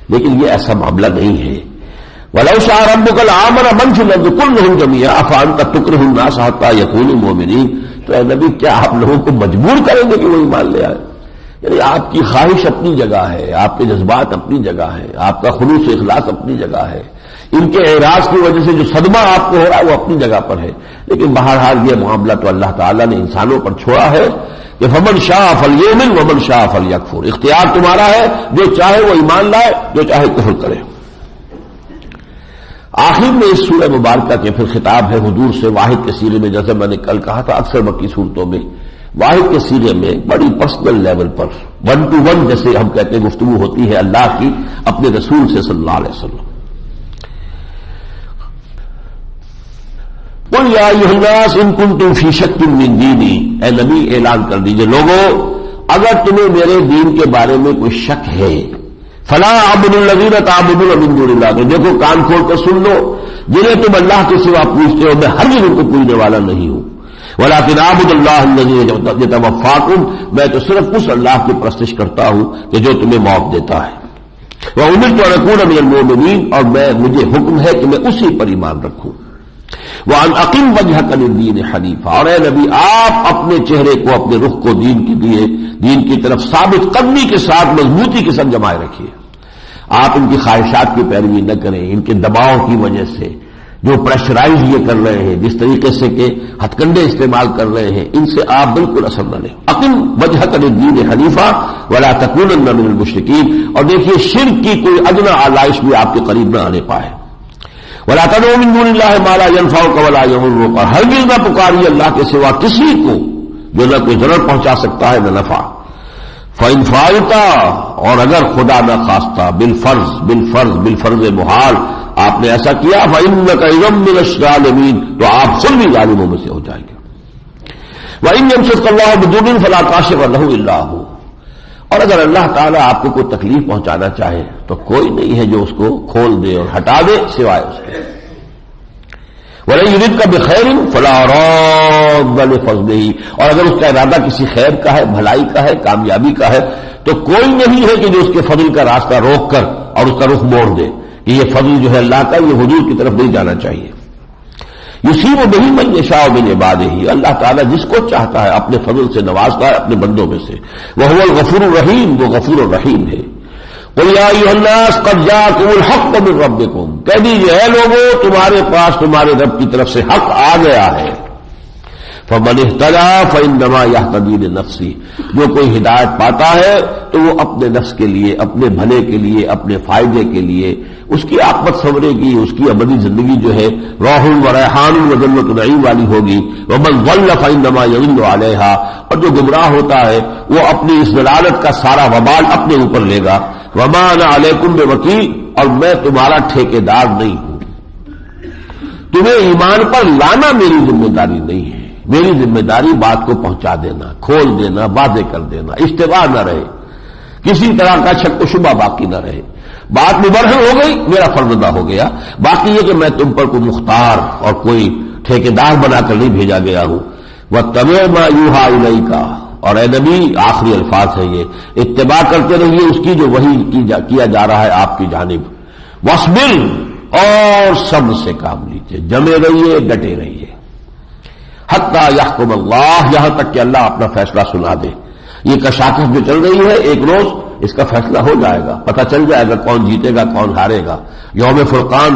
لیکن یہ ایسا معاملہ نہیں ہے۔ وَلَوْ شَاءَ رَبُّكَ لَآمَنَ مَنْ فِي الْأَرْضِ كُلُّهُمْ جَمِيعًا أَفَأَنْتَ تُكْرِهُ النَّاسَ حَتَّى يَكُونُوا مُؤْمِنِينَ۔ تو اے نبی کیا آپ لوگوں کو مجبور کریں گے کہ وہ ایمان لے آئے؟ یعنی آپ کی خواہش اپنی جگہ ہے، آپ کے جذبات اپنی جگہ ہے، آپ کا خلوص اخلاص اپنی جگہ ہے، ان کے اعراض کی وجہ سے جو صدمہ آپ کو ہو رہا ہے وہ اپنی جگہ پر ہے، لیکن بہرحال یہ معاملہ تو اللہ تعالیٰ نے انسانوں پر چھوڑا ہے کہ فمن شاء فلیؤمن ومن شاء فلیکفر۔ اختیار تمہارا ہے، جو چاہے وہ ایمان لائے، جو چاہے کفر کرے۔ آخر میں اس سورہ مبارکہ کے پھر خطاب ہے حضور سے واحد کے سیرے میں، جیسے میں نے کل کہا تھا اکثر مکی صورتوں میں واحد کے سیرے میں بڑی پرسنل لیول پر 1 to 1 جیسے ہم کہتے ہیں گفتگو ہوتی ہے اللہ کی اپنے رسول سے صلی اللہ علیہ وسلم۔ قل یا ایھا الناس ان کنتم فی شک من دینی، اے نبی اعلان کر دیجئے لوگوں اگر تمہیں میرے دین کے بارے میں کوئی شک ہے، فلا اعبد الذین تعبدون من دون اللہ، تو دیکھو کان کھول کر سن لو جنہیں تم اللہ کے سوا پوچھتے ہو میں ہرگز ان کو پوجنے والا نہیں ہوں، ولکن اعبد اللہ الذی یتوفاکم، میں تو صرف اس اللہ کی پرستش کرتا ہوں کہ جو تمہیں موت دیتا ہے، وامرت ان اکون من المؤمنین، اور مجھے حکم ہے کہ میں اسی پر ایمان رکھوں، وان اقم وجہک للدین حنیفا، اور اے نبی آپ اپنے چہرے کو اپنے رخ کو دین کی طرف ثابت قدمی کے ساتھ مضبوطی کے ساتھ جمائے رکھیے، آپ ان کی خواہشات کی پیروی نہ کریں، ان کے دباؤ کی وجہ سے جو پریشرائز یہ کر رہے ہیں، جس طریقے سے کہ ہتھ کنڈے استعمال کر رہے ہیں، ان سے آپ بالکل اثر نہ لیں. اقم وجہک للدین حنیفا ولا تکونن من المشرکین. اور دیکھیے شرک کی کوئی ادنا آلائش بھی آپ کے قریب نہ آنے پائے. ولا تدعوا من دون اللہ ما لا ينفعک ولا یضرک. اور ہرگز نہ پکاریے اللہ کے سوا کسی کو جو نہ کوئی ضرر پہنچا سکتا ہے نہ نفع. فإن فعلت، اور اگر خدا نہ خواستہ بالفرض محال آپ نے ایسا کیا، فإنک إذا من الظالمین، تو آپ خود بھی ظالموں میں سے ہو جائیں گے. وإن يمسسك الله بضر فلا كاشف له إلا هو. اور اگر اللہ تعالیٰ آپ کو کوئی تکلیف پہنچانا چاہے تو کوئی نہیں ہے جو اس کو کھول دے اور ہٹا دے سوائے اس کے. وَلَن يُرِدْكَ بِخَيْرٍ فَلَا رَادَّ لِفَضْلِهِ. اور اگر اس کا ارادہ کسی خیر کا ہے، بھلائی کا ہے، کامیابی کا ہے، تو کوئی نہیں ہے کہ جو اس کے فضل کا راستہ روک کر اور اس کا رخ موڑ دے کہ یہ فضل جو ہے اللہ کا، یہ حضور کی طرف نہیں جانا چاہیے. یصیب بہ من یشاء من عبادہ. اللہ تعالیٰ جس کو چاہتا ہے اپنے فضل سے نوازتا ہے اپنے بندوں میں سے. وہو الغفور الرحیم، وہ غفور الرحیم ہے. قل یا ایھا الناس قد جاءکم الحق من ربکم. کہہ دیجیے اے لوگوں تمہارے پاس تمہارے رب کی طرف سے حق آ گیا ہے. فمن اهتدى فانما يهتدي لنفسه. جو کوئی ہدایت پاتا ہے تو وہ اپنے نفس کے لیے، اپنے بھلے کے لیے، اپنے فائدے کے لیے، اس کی عاقبت سنورے گی، اس کی ابدی زندگی جو ہے روح و ریحان و جنت نعیم والی ہوگی. ومن ضل فانما يضل عليها. اور جو گمراہ ہوتا ہے وہ اپنی اس ضلالت کا سارا وبال اپنے اوپر لے گا. وما انا علیکم بوکیل. اور میں تمہارا ٹھیکیدار نہیں ہوں. تمہیں ایمان پر لانا میری ذمہ داری نہیں ہے. میری ذمہ داری بات کو پہنچا دینا، کھول دینا، واضح کر دینا، اشتباہ نہ رہے، کسی طرح کا شک و شبہ باقی نہ رہے. بات مبرہن ہو گئی، میرا فرض ادا ہو گیا. باقی یہ کہ میں تم پر کوئی مختار اور کوئی ٹھیکیدار بنا کر نہیں بھیجا گیا ہوں. وَاتَّبِعْ مَا يُوحَىٰ إِلَيْكَ. اور اے نبی آخری الفاظ ہے یہ، اتباع کرتے رہیے اس کی جو وحی کیا جا رہا ہے آپ کی جانب. وَاصْبِرْ. اور صبر سے کام لیجیے، جمے رہیے، ڈٹے رہیے. حتیٰ یحکم اللہ. یہاں تک کہ اللہ اپنا فیصلہ سنا دے. یہ کشاکش جو چل رہی ہے ایک روز اس کا فیصلہ ہو جائے گا، پتہ چل جائے گا کون جیتے گا کون ہارے گا. یوم فرقان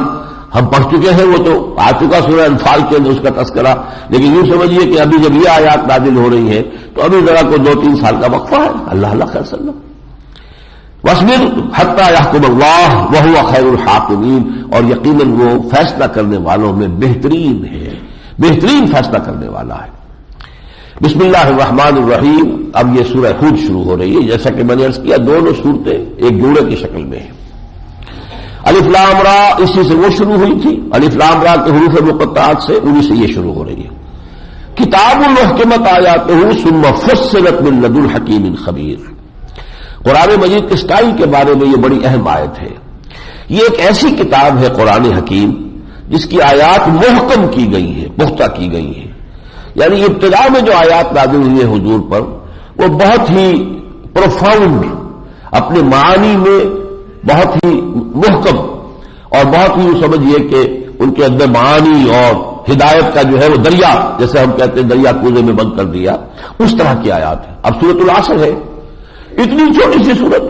ہم پڑھ چکے ہیں، وہ تو آ چکا سورہ انفال کے اندر اس کا تذکرہ. لیکن یوں سمجھیے کہ ابھی جب یہ آیات نازل ہو رہی ہیں تو ابھی ذرا کو 2-3 سال کا وقفہ ہے. اللہ خیر وسلم. وَاصْبِرْ حَتَّىٰ يَحْكُمَ اللَّهُ وَهُوَ خَيْرُ الْحَاكِمِينَ. اور یقیناً وہ فیصلہ کرنے والوں میں بہترین ہے، بہترین فیصلہ کرنے والا ہے. بسم اللہ الرحمن الرحیم. اب یہ سورہ ہود شروع ہو رہی ہے. جیسا کہ میں نے عرض کیا دونوں صورتیں ایک جوڑے کی شکل میں ہیں. الف لام را اسی سے وہ شروع ہوئی تھی، الف لام را کے حروف مقطعات سے، انہی سے یہ شروع ہو رہی ہے. کتاب محکمت آیاتہ ثم فصلت من لدن حکیم خبیر. قرآن مجید کے اسٹائل کے بارے میں یہ بڑی اہم آیت ہے. یہ ایک ایسی کتاب ہے قرآن حکیم جس کی آیات محکم کی گئی ہیں، پختہ کی گئی ہیں. یعنی ابتدا میں جو آیات نازل ہوئی ہے حضور پر وہ بہت ہی پروفاؤنڈ، اپنے معانی میں بہت ہی محکم اور بہت ہی سمجھیے کہ ان کے اندر معانی اور ہدایت کا جو ہے وہ دریا، جیسے ہم کہتے ہیں دریا کوزے میں بند کر دیا، اس طرح کی آیات ہے. اب سورۃ العصر ہے، اتنی چھوٹی سی سورت،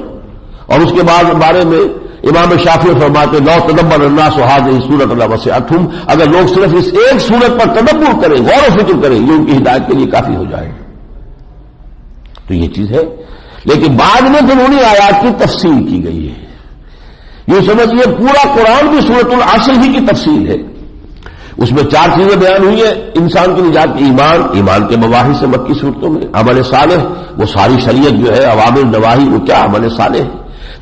اور اس کے بعد بارے میں امام شافعی فرماتے لو تدبر الناس هذه سورۃ لوسعتهم. اگر لوگ صرف اس ایک سورت پر تدبر کریں، غور و فکر کریں، یہ ان کی ہدایت کے لیے کافی ہو جائے. تو یہ چیز ہے. لیکن بعد میں پھر انہی آیات کی تفصیل کی گئی ہے. یہ سمجھیے پورا قرآن بھی سورۃ العصر ہی کی تفصیل ہے. اس میں 4 چیزیں بیان ہوئی ہیں. انسان کی نجات، ایمان کے مباحث سے مکی صورتوں میں، عمل صالح، وہ ساری شریعت جو ہے اوامر نواہی، وہ کیا عمل صالح ہے.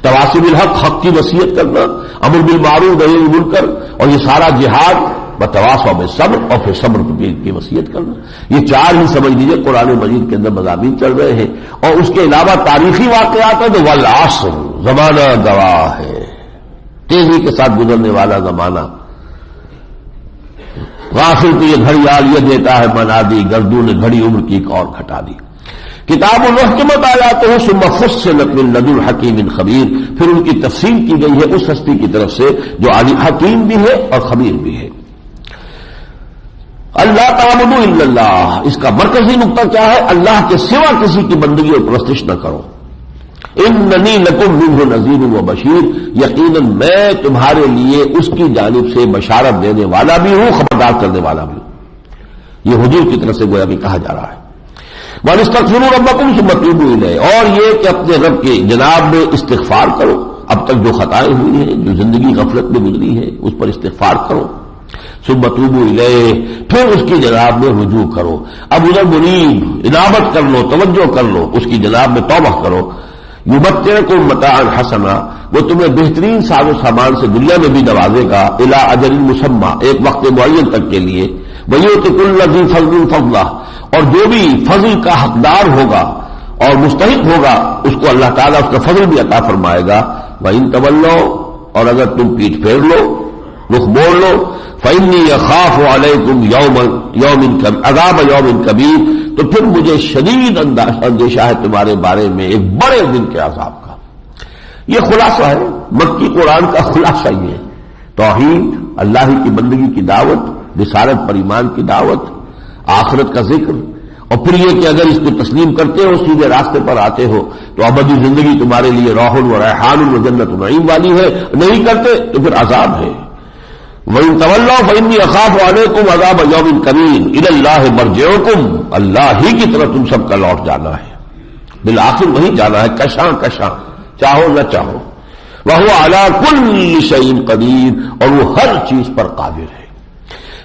تواصی بالحق، حق کی وصیت کرنا، امر بالمعروف نہی عن المنکر، اور یہ سارا جہاد بتواصی بالصبر، اور پھر صبر کی وصیت کرنا. یہ 4 ہی سمجھ لیجیے قرآن مجید کے اندر مضامین چل رہے ہیں. اور اس کے علاوہ تاریخی واقعات ہیں تو والعصر، زمانہ گواہ ہے، تیزی کے ساتھ گزرنے والا زمانہ. غافل کو یہ گھڑیال یہ دیتا ہے منادی، گردوں نے گھڑی عمر کی ایک اور گھٹا دی. کتاب محکمت آیاتہ ثم فصلت من لدن حکیم خبیر. پھر ان کی تفصیل کی گئی ہے اس ہستی کی طرف سے جو علی حکیم بھی ہے اور خبیر بھی ہے. اللہ تعبدوا الا اللہ. اس کا مرکزی نقطہ کیا ہے؟ اللہ کے سوا کسی کی بندگی اور پرستش نہ کرو. اننی لکم منہ نذیر و بشیر، یقیناً میں تمہارے لیے اس کی جانب سے بشارت دینے والا بھی ہوں، خبردار کرنے والا بھی ہوں۔ یہ حضور کی طرف سے گویا بھی کہا جا رہا ہے۔ وَاسْتَغْفِرُوا رَبَّكُمْ ثُمَّ تُوبُوا إِلَيْهِ، اور یہ کہ اپنے رب کے جناب میں استغفار کرو، اب تک جو خطائیں ہوئی ہیں، جو زندگی غفلت میں گزری ہے، اس پر استغفار کرو۔ ثُمَّ تُوبُوا إِلَيْهِ، پھر اس کی جناب میں رجوع کرو۔ اب ادھر منیب انابت کر لو، توجہ کر لو، اس کی جناب میں توبہ کرو۔ یمتعکم متاعا حسنا، وہ تمہیں بہترین ساز و سامان سے دنیا میں بھی نوازے گا، الی اجل مسمى، ایک وقت معین تک کے لیے، ویؤتی کل ذی فضل فضلہ، اور جو بھی فضل کا حقدار ہوگا اور مستحق ہوگا اس کو اللہ تعالیٰ اس کا فضل بھی عطا فرمائے گا۔ وَإِن تَوَلَّوْا، اور اگر تم پیٹھ پھیر لو، رخ موڑ لو، فَإِنِّي أَخَافُ عَلَيْكُمْ عَذَابَ يَوْمٍ كَبِيرٍ، تو پھر مجھے شدید اندیشہ ہے تمہارے بارے میں ایک بڑے دن کے عذاب کا۔ یہ خلاصہ ہے مکی قرآن کا، خلاصہ یہ ہے توحید، اللہ کی بندگی کی دعوت، رسالت پر ایمان کی دعوت، آخرت کا ذکر، اور پھر یہ کہ اگر اس کو تسلیم کرتے ہو، سیدھے راستے پر آتے ہو، تو ابدی زندگی تمہارے لیے روح و ریحان و جنت و نعیم والی ہے، نہیں کرتے تو پھر عذاب ہے۔ وَإِن تَوَلَّوْا فَإِنِّي أَخَافُ عَلَيْكُمْ عَذَابَ يَوْمٍ كَبِيرٍ إِلَى اللَّهِ مَرْجِعُكُمْ، اللہ ہی کی طرف تم سب کا لوٹ جانا ہے، بالآخر وہی جانا ہے، کشاں کشاں، چاہو نہ چاہو۔ وَهُوَ عَلَى كُلِّ شَيْءٍ قَدِيرٌ، اور وہ ہر چیز پر قادر ہے۔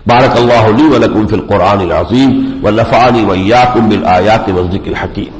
بارک اللہ لی ولکم فی القرآن العظیم ونفعنی وإیاکم بالآیات والذکر الحکیم۔